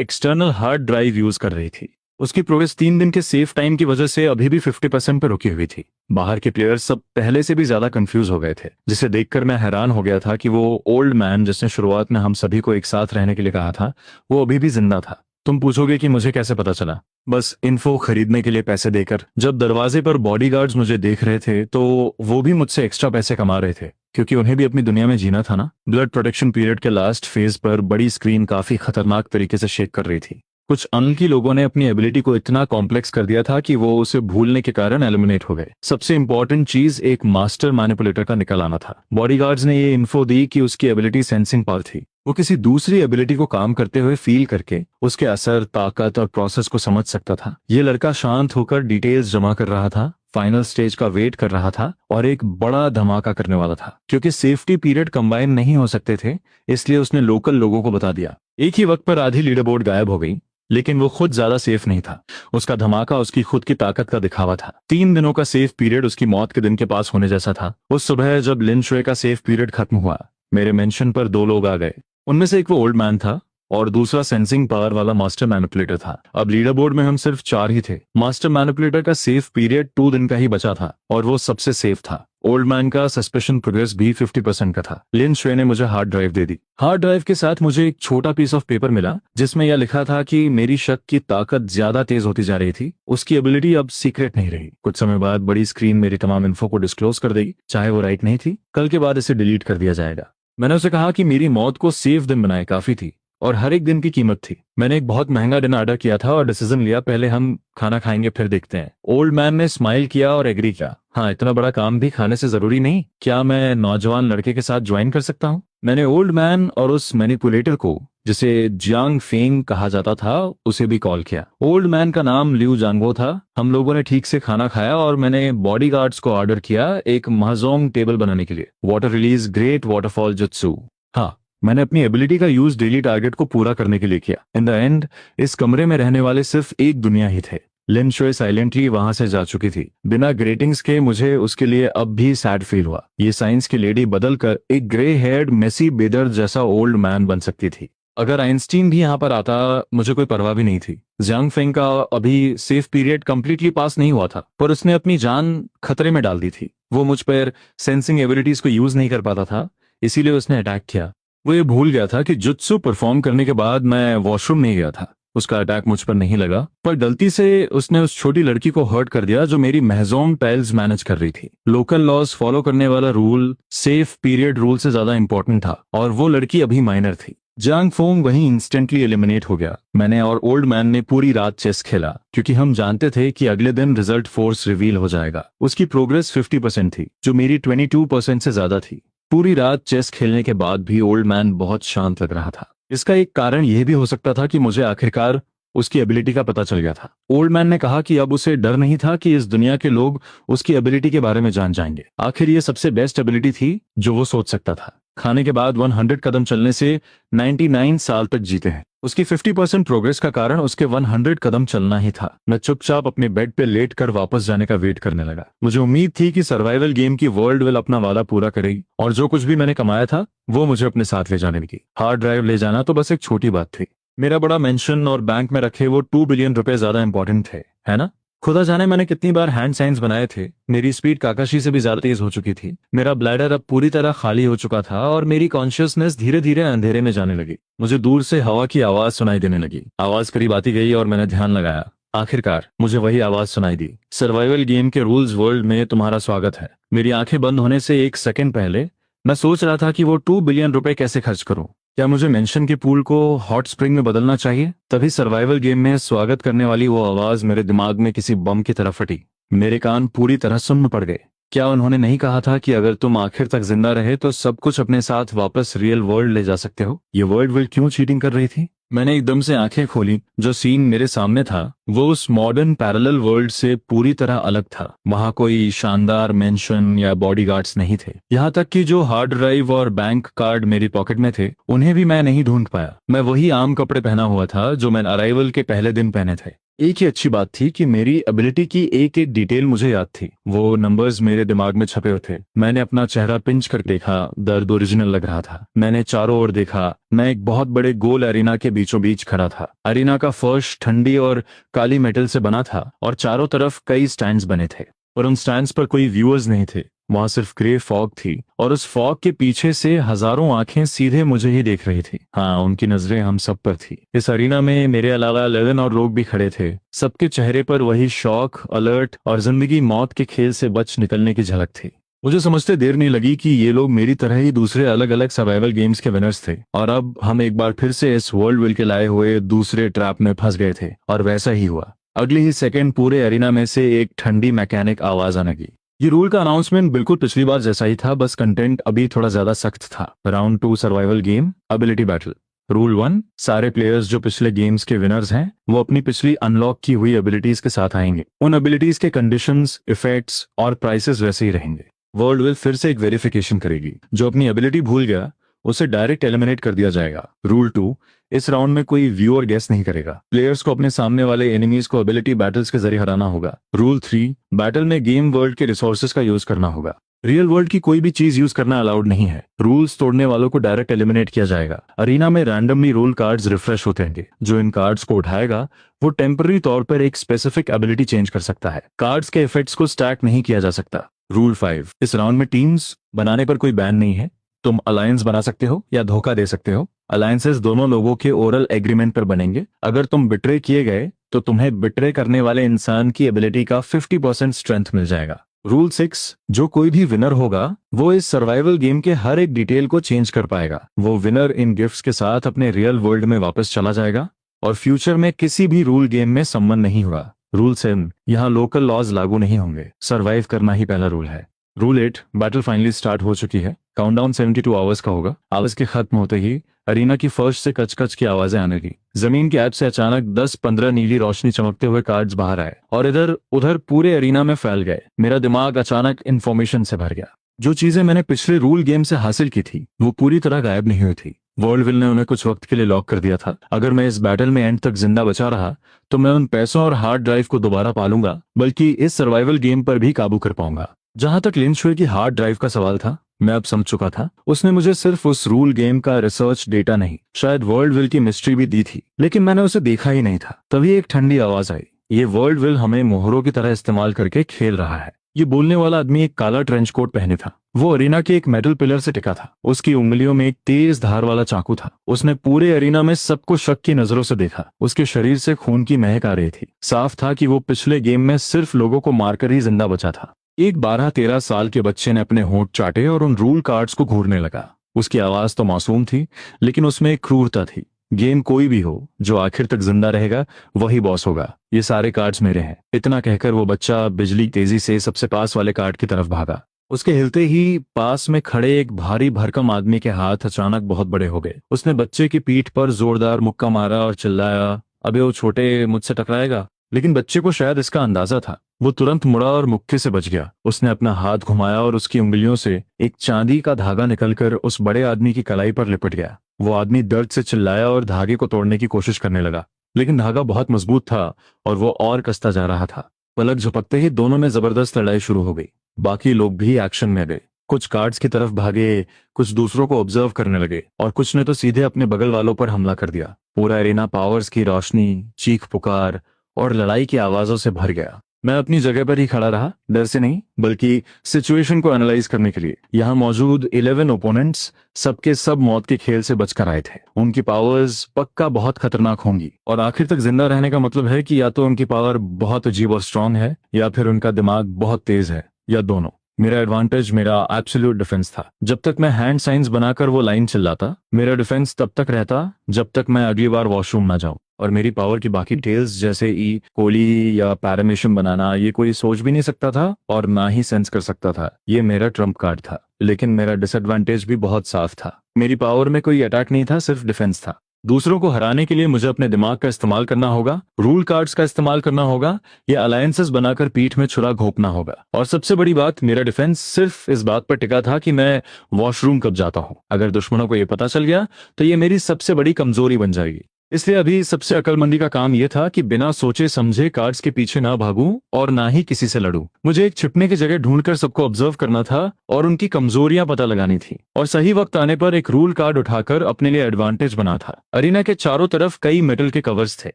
Speaker 1: एक्सटर्नल हार्ड ड्राइव यूज कर रही थी। उसकी प्रोग्रेस 3 दिन के सेफ टाइम की वजह से अभी भी 50% पर रुकी हुई थी। बाहर के प्लेयर्स सब पहले से भी ज्यादा कंफ्यूज हो गए थे, जिसे देखकर मैं हैरान हो गया था कि वो ओल्ड मैन जिसने शुरुआत में हम सभी को एक साथ रहने के लिए कहा था, वो अभी भी जिंदा था। तुम पूछोगे कि मुझे कैसे पता चला? बस इन्फो खरीदने के लिए पैसे देकर। जब दरवाजे पर बॉडीगार्ड्स मुझे देख रहे थे तो वो भी मुझसे एक्स्ट्रा पैसे कमा रहे थे, क्योंकि उन्हें भी अपनी दुनिया में जीना था ना। ब्लड प्रोटेक्शन पीरियड के लास्ट फेज पर बड़ी स्क्रीन काफी खतरनाक तरीके से शेक कर रही थी। कुछ अनलकी लोगों ने अपनी एबिलिटी को इतना कॉम्प्लेक्स कर दिया था कि वो उसे भूलने के कारण एलिमिनेट हो गए। सबसे इंपॉर्टेंट चीज एक मास्टर मैनिपुलेटर का निकल आना था। बॉडीगार्ड्स ने ये इन्फो दी कि उसकी एबिलिटी सेंसिंग पावर थी। वो किसी दूसरी एबिलिटी को काम करते हुए फील करके उसके असर, ताकत और प्रोसेस को समझ सकता था। ये लड़का शांत होकर डिटेल्स जमा कर रहा था, फाइनल स्टेज का वेट कर रहा था और एक बड़ा धमाका करने वाला था। क्योंकि सेफ्टी पीरियड कंबाइन नहीं हो सकते थे, इसलिए उसने लोकल लोगों को बता दिया। एक ही वक्त पर आधी लीडर बोर्ड गायब हो गई, लेकिन वो खुद ज्यादा सेफ नहीं था। उसका धमाका उसकी खुद की ताकत का दिखावा था। 3 दिनों का सेफ पीरियड उसकी मौत के दिन के पास होने जैसा था। उस सुबह जब लिन शुए का सेफ पीरियड खत्म हुआ, मेरे मेंशन पर 2 लोग आ गए। उनमें से एक वो ओल्ड मैन था और दूसरा सेंसिंग पावर वाला मास्टर मैनिपुलेटर था। अब लीडर बोर्ड में हम सिर्फ 4 ही थे। मास्टर मैनिपुलेटर का सेफ पीरियड 2 दिन का ही बचा था और वो सबसे सेफ था। ओल्ड मैन का सस्पेशन प्रोग्रेस भी 50% का था। लिन शुए ने मुझे हार्ड ड्राइव दे दी। हार्ड ड्राइव के साथ मुझे एक छोटा पीस ऑफ पेपर मिला, जिसमें यह लिखा था कि मेरी शक की ताकत ज्यादा तेज होती जा रही थी। उसकी एबिलिटी अब सीक्रेट नहीं रही। कुछ समय बाद बड़ी स्क्रीन मेरी तमाम इन्फो को डिस्क्लोज कर देगी, चाहे वो राइट नहीं थी। कल के बाद इसे डिलीट कर दिया जाएगा। मैंने उसे कहा कि मेरी मौत को सेफ दिन बनाए काफी थी और हर एक दिन की कीमत थी। मैंने एक बहुत महंगा डिनर ऑर्डर किया था और डिसीजन लिया, पहले हम खाना खाएंगे फिर देखते हैं। ओल्ड मैन ने स्माइल किया और एग्री किया। हाँ, इतना बड़ा काम भी खाने से जरूरी नहीं। क्या मैं नौजवान लड़के के साथ ज्वाइन कर सकता हूँ? मैंने ओल्ड मैन और उस मैनिपुलेटर को, जिसे जियांग फेंग कहा जाता था, उसे भी कॉल किया। ओल्ड मैन का नाम लिू जांगवो था। हम लोगों ने ठीक से खाना खाया और मैंने बॉडीगार्ड्स को ऑर्डर किया एक महजोंग टेबल बनाने के लिए। Water release great waterfall jutsu. हाँ, मैंने अपनी एबिलिटी का यूज डेली टारगेट को पूरा करने के लिए किया। इन द एंड इस कमरे में रहने वाले सिर्फ एक दुनिया ही थे। लिन शुए साइलेंटली वहां से जा चुकी थी। बिना ग्रेटिंग्स के मुझे उसके लिए अब भी सैड फील हुआ। ये साइंस की लेडी बदलकर एक ग्रे हेयर्ड मेसी बेदर जैसा ओल्ड मैन बन सकती थी। अगर आइंस्टीन भी यहाँ पर आता, मुझे कोई परवाह भी नहीं थी। जियांग फेंग का अभी सेफ पीरियड कंप्लीटली पास नहीं हुआ था, पर उसने अपनी जान खतरे में डाल दी थी। वो मुझ पर सेंसिंग एबिलिटीज को यूज नहीं कर पाता था, इसीलिए उसने अटैक किया। वो ये भूल गया था कि जुत्सु परफॉर्म करने के बाद मैं वॉशरूम नहीं गया था। उसका अटैक मुझ पर नहीं लगा, पर गलती से उसने उस छोटी लड़की को हर्ट कर दिया जो मेरी महजोंग टाइल्स मैनेज कर रही थी। लोकल लॉज फॉलो करने वाला रूल सेफ पीरियड रूल से ज्यादा इंपॉर्टेंट था और वो लड़की अभी माइनर थी। जांग फोंग वहीं इंस्टेंटली एलिमिनेट हो गया। मैंने और ओल्ड मैन ने पूरी रात चेस खेला, क्योंकि हम जानते थे कि अगले दिन रिजल्ट फोर्स रिवील हो जाएगा। उसकी प्रोग्रेस 50% थी, जो मेरी 22% से ज्यादा थी। पूरी रात चेस खेलने के बाद भी ओल्ड मैन बहुत शांत लग रहा था। इसका एक कारण यह भी हो सकता था कि मुझे आखिरकार उसकी एबिलिटी का पता चल गया था। ओल्ड मैन ने कहा कि अब उसे डर नहीं था कि इस दुनिया के लोग उसकी एबिलिटी के बारे में जान जाएंगे। आखिर ये सबसे बेस्ट एबिलिटी थी जो वो सोच सकता था। खाने के बाद 100 कदम चलने से 99 साल तक जीते हैं। उसकी 50% प्रोग्रेस का कारण उसके 100 कदम चलना ही था। मैं चुपचाप अपने बेड पे लेट कर वापस जाने का वेट करने लगा। मुझे उम्मीद थी कि सर्वाइवल गेम की वर्ल्ड विल अपना वादा पूरा करेगी और जो कुछ भी मैंने कमाया था वो मुझे अपने साथ ले जाने की। हार्ड ड्राइव ले जाना तो बस एक छोटी बात थी। मेरा बड़ा मेंशन और बैंक में रखे वो 2 बिलियन रुपए ज्यादा इंपॉर्टेंट थे, है ना? खुदा जाने मैंने कितनी बार हैंड साइंस बनाए थे। मेरी स्पीड काकाशी से भी ज्यादा तेज हो चुकी थी। मेरा ब्लैडर अब पूरी तरह खाली हो चुका था और मेरी कॉन्शियसनेस धीरे धीरे अंधेरे में जाने लगी। मुझे दूर से हवा की आवाज सुनाई देने लगी। आवाज करीब आती गई और मैंने ध्यान लगाया। आखिरकार मुझे वही आवाज सुनाई दी। सर्वाइवल गेम के रूल्स वर्ल्ड में तुम्हारा स्वागत है। मेरी आंखें बंद होने से 1 सेकंड पहले मैं सोच रहा था कि वो 2 बिलियन रुपए कैसे खर्च करूं। क्या मुझे मेंशन के पूल को हॉट स्प्रिंग में बदलना चाहिए? तभी सर्वाइवल गेम में स्वागत करने वाली वो आवाज मेरे दिमाग में किसी बम की तरह फटी। मेरे कान पूरी तरह सुन्न पड़ गए। क्या उन्होंने नहीं कहा था कि अगर तुम आखिर तक जिंदा रहे तो सब कुछ अपने साथ वापस रियल वर्ल्ड ले जा सकते हो? ये वर्ल्ड विल क्यों चीटिंग कर रही थी? मैंने एकदम से आंखें खोली। जो सीन मेरे सामने था वो उस मॉडर्न पैरेलल वर्ल्ड से पूरी तरह अलग था। वहां कोई शानदार मेंशन या बॉडीगार्ड्स नहीं थे। यहाँ तक कि जो हार्ड ड्राइव और बैंक कार्ड मेरी पॉकेट में थे उन्हें भी मैं नहीं ढूंढ पाया। मैं वही आम कपड़े पहना हुआ था जो मैंने अराइवल के पहले दिन पहने थे। एक ही अच्छी बात थी कि मेरी एबिलिटी की एक एक डिटेल मुझे याद थी। वो नंबर्स मेरे दिमाग में छपे हुए थे। मैंने अपना चेहरा पिंच कर देखा, दर्द ओरिजिनल लग रहा था। मैंने चारों ओर देखा, मैं एक बहुत बड़े गोल एरिना के बीचों बीच खड़ा था। एरिना का फर्श ठंडी और काली मेटल से बना था और चारों तरफ कई स्टैंड्स बने थे, और उन स्टैंड्स पर कोई व्यूअर्स नहीं थे। वहां सिर्फ ग्रे फॉग थी, और उस फॉग के पीछे से हजारों आंखें सीधे मुझे ही देख रही थी। हाँ, उनकी नजरें हम सब पर थी। इस अरीना में मेरे अलावा 11 और लोग भी खड़े थे। सबके चेहरे पर वही शौक, अलर्ट और जिंदगी मौत के खेल से बच निकलने की झलक थी। मुझे समझते देर नहीं लगी कि ये लोग मेरी तरह ही दूसरे अलग अलग सर्वाइवल गेम्स के विनर्स थे, और अब हम एक बार फिर से इस वर्ल्ड विल के लाए हुए दूसरे ट्रैप में फंस गए थे। और वैसा ही हुआ। अगले ही सेकंड पूरे एरिना में से एक ठंडी मैकेनिक आवाज आने लगी। ये रूल का अनाउंसमेंट बिल्कुल पिछली बार जैसा ही था, बस कंटेंट अभी थोड़ा ज्यादा सख्त था। Round 2 survival game, ability battle. Rule 1, सारे प्लेयर्स जो पिछले गेम्स के विनर्स हैं वो अपनी पिछली अनलॉक की हुई एबिलिटीज के साथ आएंगे। उन एबिलिटीज के कंडीशंस, इफेक्ट्स और प्राइसेस वैसे ही रहेंगे। वर्ल्ड विल फिर से एक वेरिफिकेशन करेगी। जो अपनी एबिलिटी भूल गया उसे डायरेक्ट एलिमिनेट कर दिया जाएगा। रूल 2, इस राउंड में कोई व्यू और गेस नहीं करेगा। प्लेयर्स को अपने सामने वाले एनिमीज को एबिलिटी बैटल्स के जरिए हराना होगा। रूल 3, बैटल में गेम वर्ल्ड के रिसोर्सेज का यूज करना होगा। रियल वर्ल्ड की कोई भी चीज यूज करना अलाउड नहीं है। रूल्स तोड़ने वालों को डायरेक्ट एलिमिनेट किया जाएगा। अरीना में रैंडमली रोल कार्ड्स रिफ्रेश होते हैं। जो इन कार्ड्स को उठाएगा वो टेम्पररी तौर पर एक स्पेसिफिक एबिलिटी चेंज कर सकता है। कार्ड्स के इफेक्ट्स को स्टैक नहीं किया जा सकता। रूल 5, इस राउंड में टीम्स बनाने पर कोई बैन नहीं है। तुम अलायंस बना सकते हो या धोखा दे सकते हो। अलायंसेस दोनों लोगों के ओरल एग्रीमेंट पर बनेंगे। अगर तुम बिट्रे किए गए तो तुम्हें बिट्रे करने वाले इंसान की एबिलिटी का 50% स्ट्रेंथ मिल जाएगा। रूल 6, जो कोई भी विनर होगा वो इस सर्वाइवल गेम के हर एक डिटेल को चेंज कर पाएगा। वो विनर इन गिफ्ट्स के साथ अपने रियल वर्ल्ड में वापस चला जाएगा और फ्यूचर में किसी भी रूल गेम में सम्मन नहीं होगा। रूल 7, यहाँ लोकल लॉज लागू नहीं होंगे। सर्वाइव करना ही पहला रूल है। रूल 8, बैटल फाइनली स्टार्ट हो चुकी है। काउंटडाउन 72 आवर्स का होगा। आवर्स के खत्म होते ही अरीना की फर्श से कच-कच की आवाजें आने लगी। जमीन के ऐप से अचानक 10-15 नीली रोशनी चमकते हुए कार्ड्स बाहर आए और इधर उधर पूरे अरीना में फैल गए। मेरा दिमाग अचानक इंफॉर्मेशन से भर गया। जो चीजें मैंने पिछले रूल गेम से हासिल की थी वो पूरी तरह गायब नहीं हुई थी। वर्ल्ड विल ने उन्हें कुछ वक्त के लिए लॉक कर दिया था। अगर मैं इस बैटल में एंड तक जिंदा बचा रहा तो मैं उन पैसों और हार्ड ड्राइव को दोबारा पालूंगा, बल्कि इस सर्वाइवल गेम पर भी काबू कर पाऊंगा। जहां तक लिंचवे की हार्ड ड्राइव का सवाल था, मैं अब समझ चुका था। उसने मुझे सिर्फ उस रूल गेम का रिसर्च डेटा नहीं, शायद वर्ल्ड विल की मिस्ट्री भी दी थी, लेकिन मैंने उसे देखा ही नहीं था। तभी एक ठंडी आवाज आई। ये वर्ल्ड विल हमें मोहरों की तरह इस्तेमाल करके खेल रहा है। ये बोलने वाला आदमी एक काला ट्रेंच कोट पहने था। वो अरीना के एक मेटल पिलर से टिका था। उसकी उंगलियों में एक तेज धार वाला चाकू था। उसने पूरे अरीना में सबको शक की नजरों से देखा। उसके शरीर से खून की महक आ रही थी। साफ था कि वो पिछले गेम में सिर्फ लोगों को मारकर ही जिंदा बचा था। एक 12-13 साल के बच्चे ने अपने होंठ चाटे और उन रूल कार्ड्स को घूरने लगा। उसकी आवाज तो मासूम थी, लेकिन उसमें एक क्रूरता थी। गेम कोई भी हो, जो आखिर तक जिंदा रहेगा वही बॉस होगा। ये सारे कार्ड्स मेरे हैं। इतना कहकर वो बच्चा बिजली तेजी से सबसे पास वाले कार्ड की तरफ भागा। उसके हिलते ही पास में खड़े एक भारी भरकम आदमी के हाथ अचानक बहुत बड़े हो गए। उसने बच्चे की पीठ पर जोरदार मुक्का मारा और चिल्लाया, अबे वो छोटे, मुझसे टकराएगा। लेकिन बच्चे को शायद इसका अंदाजा था। वो तुरंत मुड़ा और मुक्के से बच गया। उसने अपना हाथ घुमाया और उसकी उंगलियों से एक चांदी का धागा निकलकर उस बड़े आदमी की कलाई पर लिपट गया। वो आदमी दर्द से चिल्लाया और धागे को तोड़ने की कोशिश करने लगा, लेकिन धागा बहुत मजबूत था और वो और कसता जा रहा था। पलक झपकते ही दोनों में जबरदस्त लड़ाई शुरू हो गई। बाकी लोग भी एक्शन में गए। कुछ कार्ड्स की तरफ भागे, कुछ दूसरों को ऑब्जर्व करने लगे और कुछ ने तो सीधे अपने बगल वालों पर हमला कर दिया। पूरा एरिना पावर्स की रोशनी, चीख पुकार और लड़ाई की आवाजों से भर गया। मैं अपनी जगह पर ही खड़ा रहा, डर से नहीं बल्कि सिचुएशन को एनालाइज करने के लिए। यहाँ मौजूद 11 ओपोनेंट्स सबके सब मौत के खेल से बचकर आए थे। उनकी पावर्स पक्का बहुत खतरनाक होंगी और आखिर तक जिंदा रहने का मतलब है कि या तो उनकी पावर बहुत अजीब और स्ट्रांग है या फिर उनका दिमाग बहुत तेज है, या दोनों। मेरा एडवांटेज मेरा एब्सोल्यूट डिफेंस था। जब तक मैं हैंड साइंस बनाकर वो लाइन चिल्लाता, मेरा डिफेंस तब तक रहता जब तक मैं अगली बार वॉशरूम ना जाऊं। और मेरी पावर की बाकी डिटेल्स जैसे ई कोली या पैरामिशन बनाना, ये कोई सोच भी नहीं सकता था और ना ही सेंस कर सकता था। ये मेरा ट्रम्प कार्ड था। लेकिन मेरा डिसएडवांटेज भी बहुत साफ था। मेरी पावर में कोई अटैक नहीं था, सिर्फ डिफेंस था। दूसरों को हराने के लिए मुझे अपने दिमाग का इस्तेमाल करना होगा, रूल कार्ड्स का इस्तेमाल करना होगा या अलायंसेस बनाकर पीठ में छुरा घोंपना होगा। और सबसे बड़ी बात, मेरा डिफेंस सिर्फ इस बात पर टिका था कि मैं वॉशरूम कब जाता हूँ। अगर दुश्मनों को ये पता चल गया तो ये मेरी सबसे बड़ी कमजोरी बन जाएगी। इसलिए अभी सबसे अक्लमंदी का काम यह था कि बिना सोचे समझे कार्ड्स के पीछे ना भागूं और ना ही किसी से लड़ूं। मुझे एक छिपने की जगह ढूंढकर सबको ऑब्जर्व करना था और उनकी कमजोरियां पता लगानी थी, और सही वक्त आने पर एक रूल कार्ड उठाकर अपने लिए एडवांटेज बना था। अरीना के चारों तरफ कई मेटल के कवर्स थे।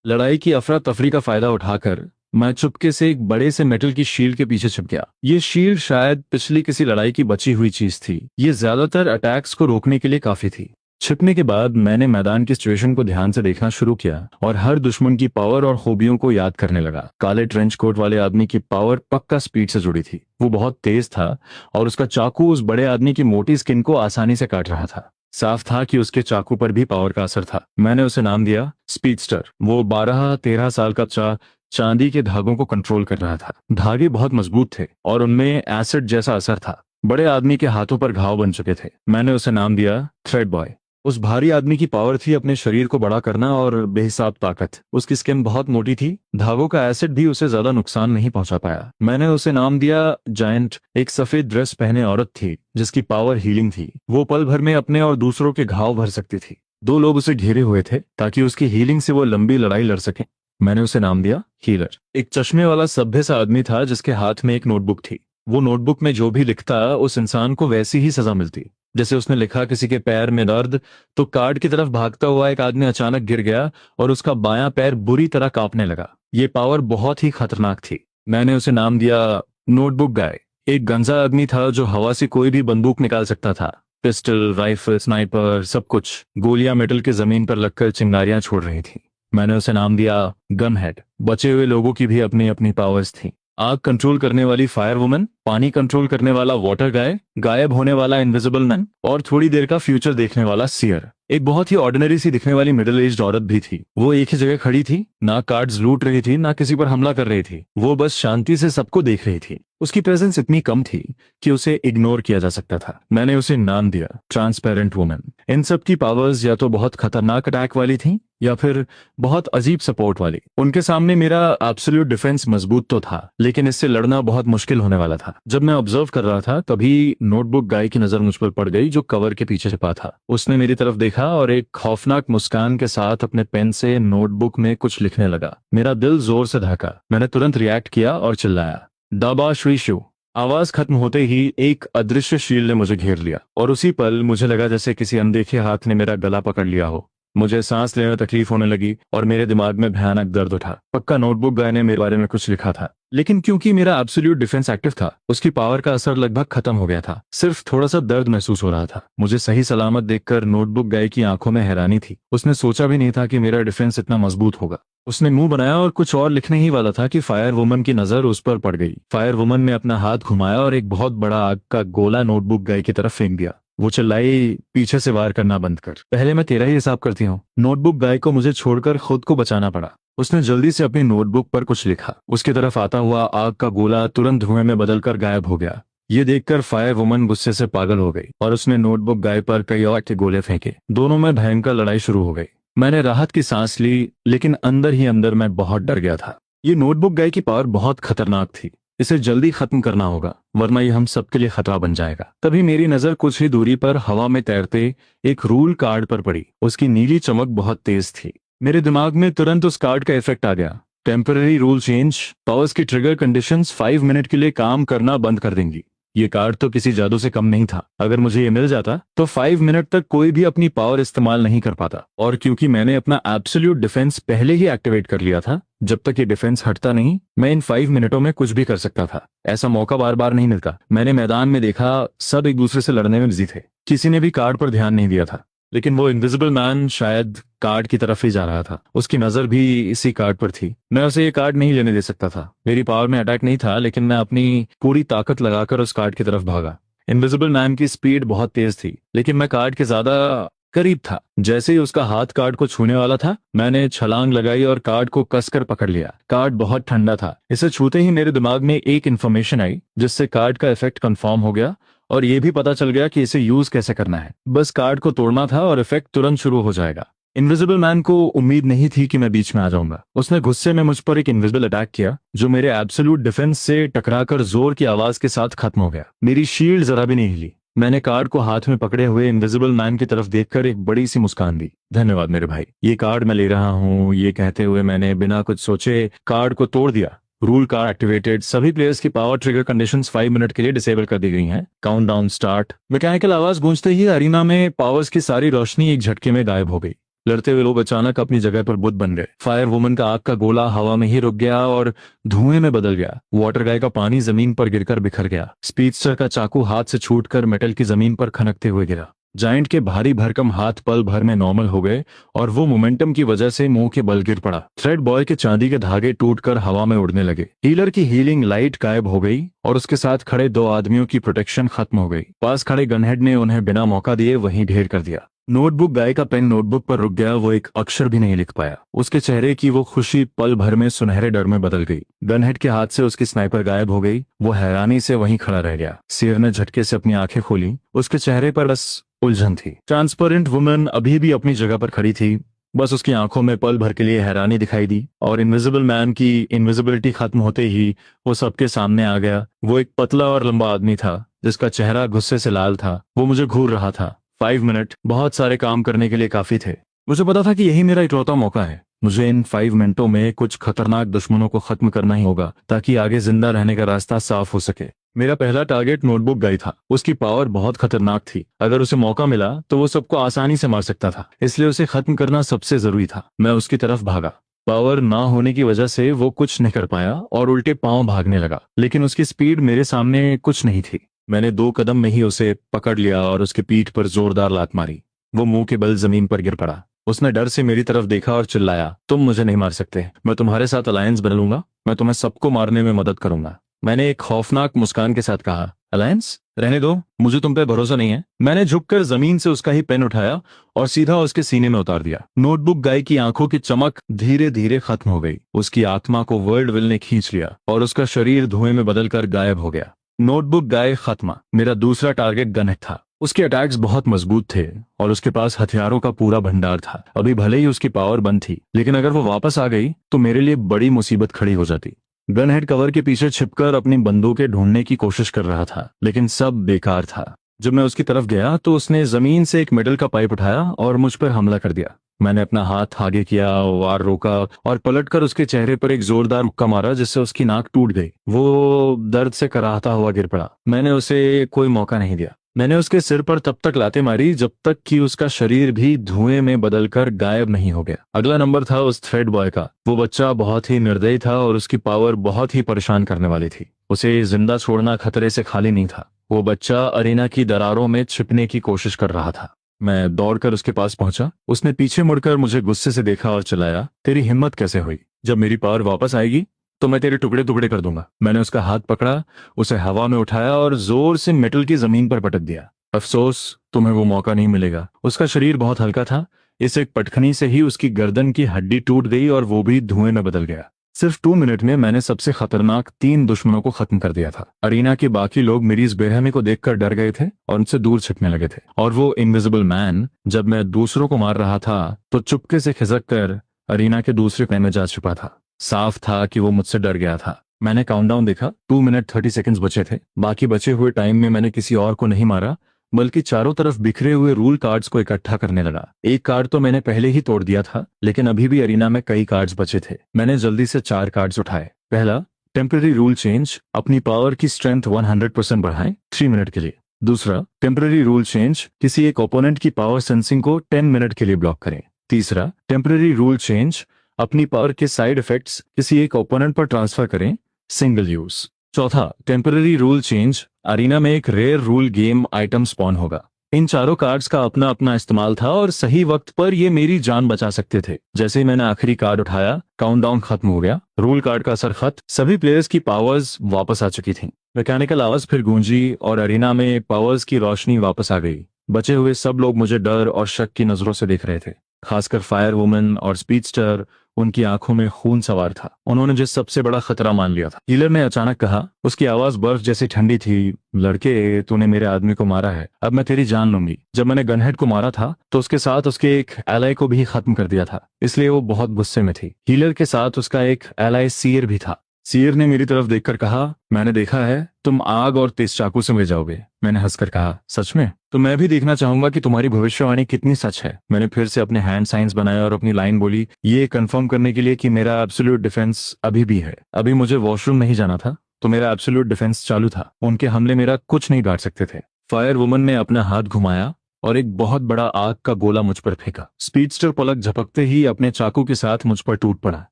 Speaker 1: लड़ाई की अफरा तफरी का फायदा उठाकर मैं चुपके से एक बड़े से मेटल की शील्ड के पीछे छिप गया। ये शील्ड शायद पिछली किसी लड़ाई की बची हुई चीज थी। ये ज्यादातर अटैक्स को रोकने के लिए काफी थी। छिपने के बाद मैंने मैदान की सिचुएशन को ध्यान से देखना शुरू किया और हर दुश्मन की पावर और खूबियों को याद करने लगा। काले ट्रेंच कोट वाले आदमी की पावर पक्का स्पीड से जुड़ी थी। वो बहुत तेज था और उसका चाकू उस बड़े आदमी की मोटी स्किन को आसानी से काट रहा था। साफ था कि उसके चाकू पर भी पावर का असर था। मैंने उसे नाम दिया स्पीडस्टर। वो 12-13 साल का चांदी के धागों को कंट्रोल कर रहा था। धागे बहुत मजबूत थे और उनमें एसिड जैसा असर था। बड़े आदमी के हाथों पर घाव बन चुके थे। मैंने उसे नाम दिया थ्रेड बॉय। उस भारी आदमी की पावर थी अपने शरीर को बड़ा करना और बेहिसाब ताकत। उसकी स्किन बहुत मोटी थी। धागों का एसिड भी उसे ज्यादा नुकसान नहीं पहुंचा पाया। मैंने उसे नाम दिया जायंट। एक सफेद ड्रेस पहने औरत थी जिसकी पावर हीलिंग थी। वो पल भर में अपने और दूसरों के घाव भर सकती थी। 2 लोग उसे घेरे हुए थे ताकि उसकी हीलिंग से वो लंबी लड़ाई लड़ सके। मैंने उसे नाम दिया हीलर। एक चश्मे वाला सभ्य सा आदमी था जिसके हाथ में एक नोटबुक थी। वो नोटबुक में जो भी लिखता उस इंसान को वैसी ही सजा मिलती। जैसे उसने लिखा किसी के पैर में दर्द, तो कार्ड की तरफ भागता हुआ एक आदमी अचानक गिर गया और उसका बायां पैर बुरी तरह कांपने लगा। ये पावर बहुत ही खतरनाक थी। मैंने उसे नाम दिया नोटबुक गाय। एक गंजा आदमी था जो हवा से कोई भी बंदूक निकाल सकता था। पिस्टल, राइफल, स्नाइपर, सब कुछ। गोलियां मेटल के जमीन पर लगकर चिंगारियां छोड़ रही थी। मैंने उसे नाम दिया गन हेड। बचे हुए लोगों की भी अपनी अपनी पावर्स थी। आग कंट्रोल करने वाली फायर वुमन, पानी कंट्रोल करने वाला वाटर गाय, गायब होने वाला इनविजिबल मैन और थोड़ी देर का फ्यूचर देखने वाला सीयर। एक बहुत ही ऑर्डिनरी सी दिखने वाली मिडिल एज्ड औरत भी थी। वो एक ही जगह खड़ी थी, ना कार्ड्स लूट रही थी ना किसी पर हमला कर रही थी। वो बस शांति से सबको देख रही थी। उसकी प्रेजेंस इतनी कम थी कि उसे इग्नोर किया जा सकता था। मैंने उसे नाम दिया ट्रांसपेरेंट वुमन। इन सब की पावर्स या तो बहुत खतरनाक अटैक वाली थी या फिर बहुत अजीब सपोर्ट वाली। उनके सामने मेरा एब्सोल्यूट डिफेंस मजबूत तो था, लेकिन इससे लड़ना बहुत मुश्किल होने वाला था। जब मैं ऑब्जर्व कर रहा था तभी नोटबुक गाय की नजर मुझ पर पड़ गई जो कवर के पीछे छिपा था। उसने मेरी तरफ देखा और एक खौफनाक मुस्कान के साथ अपने पेन से नोटबुक में कुछ लिखने लगा। मेरा दिल जोर से धड़का। मैंने तुरंत रिएक्ट किया और चिल्लाया दाबा श्री शु। आवाज खत्म होते ही एक अदृश्य शील्ड ने मुझे घेर लिया और उसी पल मुझे लगा जैसे किसी अनदेखे हाथ ने मेरा गला पकड़ लिया हो। मुझे सांस लेने में तकलीफ होने लगी और मेरे दिमाग में भयानक दर्द उठा। पक्का नोटबुक गाय ने मेरे बारे में कुछ लिखा था, लेकिन क्योंकि मेरा एब्सोल्यूट डिफेंस एक्टिव था, उसकी पावर का असर लगभग खत्म हो गया था। सिर्फ थोड़ा सा दर्द महसूस हो रहा था। मुझे सही सलामत देखकर नोटबुक गाय की आंखों में हैरानी थी। उसने सोचा भी नहीं था कि मेरा डिफेंस इतना मजबूत होगा। उसने मुंह बनाया और कुछ और लिखने ही वाला था कि फायर वुमन की नजर उस पर पड़ गई। फायर वुमन ने अपना हाथ घुमाया और एक बहुत बड़ा आग का गोला नोटबुक गाय की तरफ फेंक दिया। वो चिल्लाई पीछे से वार करना बंद कर, पहले मैं तेरा ही हिसाब करती हूँ। नोटबुक गाय को मुझे छोड़कर खुद को बचाना पड़ा। उसने जल्दी से अपनी नोटबुक पर कुछ लिखा। उसकी तरफ आता हुआ आग का गोला तुरंत धुएं में बदलकर गायब हो गया। ये देखकर फायर वुमन गुस्से से पागल हो गई और उसने नोटबुक गाय पर कई और के गोले फेंके। दोनों में भयंकर लड़ाई शुरू हो गई। मैंने राहत की सांस ली, लेकिन अंदर ही अंदर मैं बहुत डर गया था। ये नोटबुक गाय की पावर बहुत खतरनाक थी। इसे जल्दी खत्म करना होगा, वरना ये हम सबके लिए खतरा बन जाएगा। तभी मेरी नजर कुछ ही दूरी पर हवा में तैरते एक रूल कार्ड पर पड़ी। उसकी नीली चमक बहुत तेज थी। मेरे दिमाग में तुरंत उस कार्ड का इफेक्ट आ गया। Temporary rule change. पावर्स की ट्रिगर कंडीशंस 5 मिनट के लिए काम करना बंद कर देंगी। ये कार्ड तो किसी जादू से कम नहीं था। अगर मुझे ये मिल जाता तो 5 मिनट तक कोई भी अपनी पावर इस्तेमाल नहीं कर पाता। और क्योंकि मैंने अपना एब्सोल्यूट डिफेंस पहले ही एक्टिवेट कर लिया था, जब तक ये डिफेंस हटता नहीं मैं इन 5 मिनटों में कुछ भी कर सकता था। ऐसा मौका बार बार नहीं मिलता। मैंने मैदान में देखा सब एक दूसरे से लड़ने में बिजी थे। किसी ने भी कार्ड पर ध्यान नहीं दिया था, लेकिन वो इनविजिबल मैन शायद कार्ड की तरफ ही जा रहा था। उसकी नजर भी इसी कार्ड पर थी। मैं उसे ये कार्ड नहीं लेने दे सकता था। मेरी पावर में अटैक नहीं था, लेकिन मैं अपनी पूरी ताकत लगाकर उस कार्ड की तरफ भागा। इनविजिबल मैन की स्पीड बहुत तेज थी, लेकिन मैं कार्ड के ज्यादा करीब था। जैसे ही उसका हाथ कार्ड को छूने वाला था, मैंने छलांग लगाई और कार्ड को कसकर पकड़ लिया। कार्ड बहुत ठंडा था। इसे छूते ही मेरे दिमाग में एक इन्फॉर्मेशन आई, जिससे कार्ड का इफेक्ट कंफर्म हो गया और ये भी पता चल गया कि इसे यूज कैसे करना है। बस कार्ड को तोड़ना था और इफेक्ट तुरंत शुरू हो जाएगा। इनविजिबल मैन को उम्मीद नहीं थी कि मैं बीच में आ जाऊंगा। उसने गुस्से में मुझ पर एक इनविजिबल अटैक किया, जो मेरे एब्सोल्यूट डिफेंस से टकराकर जोर की आवाज के साथ खत्म हो गया। मेरी शील्ड जरा भी नहीं हिली। मैंने कार्ड को हाथ में पकड़े हुए इनविजिबल मैन की तरफ देखकर एक बड़ी सी मुस्कान दी। धन्यवाद मेरे भाई, ये कार्ड मैं ले रहा हूँ। ये कहते हुए मैंने बिना कुछ सोचे कार्ड को तोड़ दिया। Rule card activated. सभी प्लेयर्स की पावर ट्रिगर कंडीशंस 5 मिनट के लिए डिसेबल कर दी गई हैं। Countdown start. मैकेनिकल आवाज गूंजते ही अरीना में पावर्स की सारी रोशनी एक झटके में गायब हो गई। लड़ते हुए लोग अचानक अपनी जगह पर बुत बन गए। फायर वुमन का आग का गोला हवा में ही रुक गया और धुएं में बदल गया। वाटर गाय का पानी जमीन पर गिरकर बिखर गया। स्पीडस्टर का चाकू हाथ से छूटकर मेटल की जमीन पर खनकते हुए गिरा। जायंट के भारी भरकम हाथ पल भर में नॉर्मल हो गए और वो मोमेंटम की वजह से मुंह के बल गिर पड़ा। थ्रेड बॉय के चांदी के धागे टूटकर हवा में उड़ने लगे। हीलर की हीलिंग लाइट गायब हो गई और उसके साथ खड़े 2 आदमियों की प्रोटेक्शन खत्म हो गई। पास खड़े गनहेड ने उन्हें बिना मौका दिए वहीं ढेर कर दिया। नोटबुक गाय का पेन नोटबुक पर रुक गया। वो एक अक्षर भी नहीं लिख पाया। उसके चेहरे की वो खुशी पल भर में सुनहरे डर में बदल गई। गनहेड के हाथ से उसकी स्नाइपर गायब हो गई। वो हैरानी से वहीं खड़ा रह गया। सियर ने झटके से अपनी आंखें खोली। उसके चेहरे पर बस उलझन थी। ट्रांसपेरेंट वुमन अभी भी अपनी जगह पर खड़ी थी। बस उसकी आंखों में पल भर के लिए हैरानी दिखाई दी और इनविजिबल मैन की इनविजिबिलिटी खत्म होते ही वो सबके सामने आ गया। वो एक पतला और लंबा आदमी था जिसका चेहरा गुस्से से लाल था। वो मुझे घूर रहा था। 5 मिनट बहुत सारे काम करने के लिए काफी थे। मुझे पता था कि यही मेरा इकलौता मौका है। मुझे इन 5 मिनटों में कुछ खतरनाक दुश्मनों को खत्म करना ही होगा ताकि आगे जिंदा रहने का रास्ता साफ हो सके। मेरा पहला टारगेट नोटबुक गाय था। उसकी पावर बहुत खतरनाक थी। अगर उसे मौका मिला तो वो सबको आसानी से मार सकता था, इसलिए उसे खत्म करना सबसे जरूरी था। मैं उसकी तरफ भागा। पावर ना होने की वजह से वो कुछ नहीं कर पाया और उल्टे पांव भागने लगा, लेकिन उसकी स्पीड मेरे सामने कुछ नहीं थी। मैंने 2 कदम में ही उसे पकड़ लिया और उसके पीठ पर जोरदार लात मारी। वो मुंह के बल जमीन पर गिर पड़ा। उसने डर से मेरी तरफ देखा और चिल्लाया, तुम मुझे नहीं मार सकते। मैं तुम्हारे साथ अलायंस बना लूंगा। मैं तुम्हें सबको मारने में मदद करूंगा। मैंने एक खौफनाक मुस्कान के साथ कहा, अलायंस? रहने दो, मुझे तुम पे भरोसा नहीं है। मैंने झुककर जमीन से उसका ही पेन उठाया और सीधा उसके सीने में उतार दिया। नोटबुक गाय की आंखों की चमक धीरे धीरे खत्म हो गई। उसकी आत्मा को वर्ल्ड विल ने खींच लिया और उसका शरीर धुएं में बदलकर गायब हो गया। नोटबुक गाय खत्म। मेरा दूसरा टारगेट गनहेड था। उसके अटैक्स बहुत मजबूत थे और उसके पास हथियारों का पूरा भंडार था। अभी भले ही उसकी पावर बंद थी, लेकिन अगर वो वापस आ गई तो मेरे लिए बड़ी मुसीबत खड़ी हो जाती। गनहेड कवर के पीछे छिपकर अपनी बंदूकें ढूंढने की कोशिश कर रहा था, लेकिन सब बेकार था। जब मैं उसकी तरफ गया तो उसने जमीन से एक मेटल का पाइप उठाया और मुझ पर हमला कर दिया। मैंने अपना हाथ आगे किया, वार रोका और पलटकर उसके चेहरे पर एक जोरदार मुक्का मारा जिससे उसकी नाक टूट गई। वो दर्द से कराहता हुआ गिर पड़ा। मैंने उसे कोई मौका नहीं दिया। मैंने उसके सिर पर तब तक लाते मारी जब तक कि उसका शरीर भी धुएं में बदलकर गायब नहीं हो गया। अगला नंबर था उस थ्रेड बॉय का। वो बच्चा बहुत ही निर्दयी था और उसकी पावर बहुत ही परेशान करने वाली थी। उसे जिंदा छोड़ना खतरे से खाली नहीं था। वो बच्चा अरीना की दरारों में छिपने की कोशिश कर रहा था। मैं दौड़कर उसके पास पहुंचा। उसने पीछे मुड़कर मुझे गुस्से से देखा और चिल्लाया, तेरी हिम्मत कैसे हुई? जब मेरी पावर वापस आएगी तो मैं तेरे टुकड़े टुकड़े कर दूंगा। मैंने उसका हाथ पकड़ा, उसे हवा में उठाया और जोर से मेटल की जमीन पर पटक दिया। अफसोस, तुम्हें वो मौका नहीं मिलेगा। उसका शरीर बहुत हल्का था। इस एक पटखनी से ही उसकी गर्दन की हड्डी टूट गई और वो भी धुएं में बदल गया। सिर्फ 2 मिनट में मैंने सबसे खतरनाक 3 दुश्मनों को खत्म कर दिया था। अरीना के बाकी लोग मेरी इस बेरहमी को देखकर डर गए थे और उनसे दूर छिपने लगे थे। और वो इनविजिबल मैन जब मैं दूसरों को मार रहा था तो चुपके से खिसक कर अरीना के दूसरे कोने में जा छुपा था। साफ था कि वो मुझसे डर गया था। मैंने काउंटडाउन देखा। 2 मिनट 30 सेकंड्स बचे थे। बाकी बचे हुए टाइम में मैंने किसी और को नहीं मारा, बल्कि चारों तरफ बिखरे हुए रूल कार्ड्स को इकट्ठा करने लगा। एक कार्ड तो मैंने पहले ही तोड़ दिया था, लेकिन अभी भी अरीना में कई कार्ड्स बचे थे। मैंने जल्दी से 4 कार्ड्स उठाए। पहला, टेम्पररी रूल चेंज, अपनी पावर की स्ट्रेंथ 100% बढ़ाएं 3 मिनट के लिए। दूसरा, टेम्पररी रूल चेंज, किसी एक ओपोनेंट की पावर सेंसिंग को 10 मिनट के लिए ब्लॉक करें। तीसरा, टेम्पररी रूल चेंज, अपनी पावर के साइड इफेक्ट्स किसी एक ओपोनेंट पर ट्रांसफर करें, सिंगल यूज। चौथा, टेम्पररी रूल चेंज, अरीना में एक rare rule game item spawn होगा। इन चारों कार्ड्स का अपना अपना इस्तेमाल था और सही वक्त पर ये मेरी जान बचा सकते थे। जैसे ही मैंने आखिरी कार्ड उठाया, काउंटडाउन खत्म हो गया। रूल कार्ड का असर खत्म। सभी प्लेयर्स की पावर्स वापस आ चुकी थीं। मैकेनिकल आवाज फिर गूंजी और अरीना में पावर्स की रोशनी वापस आ गई। बचे हुए सब लोग मुझे डर और शक की नजरों से देख रहे थे, खासकर फायर वुमन और स्पीडस्टर। उनकी आंखों में खून सवार था। उन्होंने जिस सबसे बड़ा खतरा मान लिया था। हीलर ने अचानक कहा, उसकी आवाज बर्फ जैसी ठंडी थी, लड़के, तूने मेरे आदमी को मारा है, अब मैं तेरी जान लूंगी। जब मैंने गनहेड को मारा था तो उसके साथ उसके एक एलाई को भी खत्म कर दिया था, इसलिए वो बहुत गुस्से में थी। हीलर के साथ उसका एक एलाई सीयर भी था। सीयर ने मेरी तरफ देखकर कहा, मैंने देखा है तुम आग और तेज चाकू से मिल जाओगे। मैंने हंसकर कहा, सच में? तो मैं भी देखना चाहूंगा कि तुम्हारी भविष्यवाणी कितनी सच है। मैंने फिर से अपने हैंड साइंस बनाया और अपनी लाइन बोली, ये कंफर्म करने के लिए कि मेरा एब्सोल्यूट डिफेंस अभी भी है। अभी मुझे वॉशरूम नहीं जाना था तो मेरा एब्सोल्यूट डिफेंस चालू था। उनके हमले मेरा कुछ नहीं डांट सकते थे। फायर वुमन ने अपना हाथ घुमाया और एक बहुत बड़ा आग का गोला मुझ पर फेंका। स्पीडस्टर पलक झपकते ही अपने चाकू के साथ मुझ पर टूट पड़ा।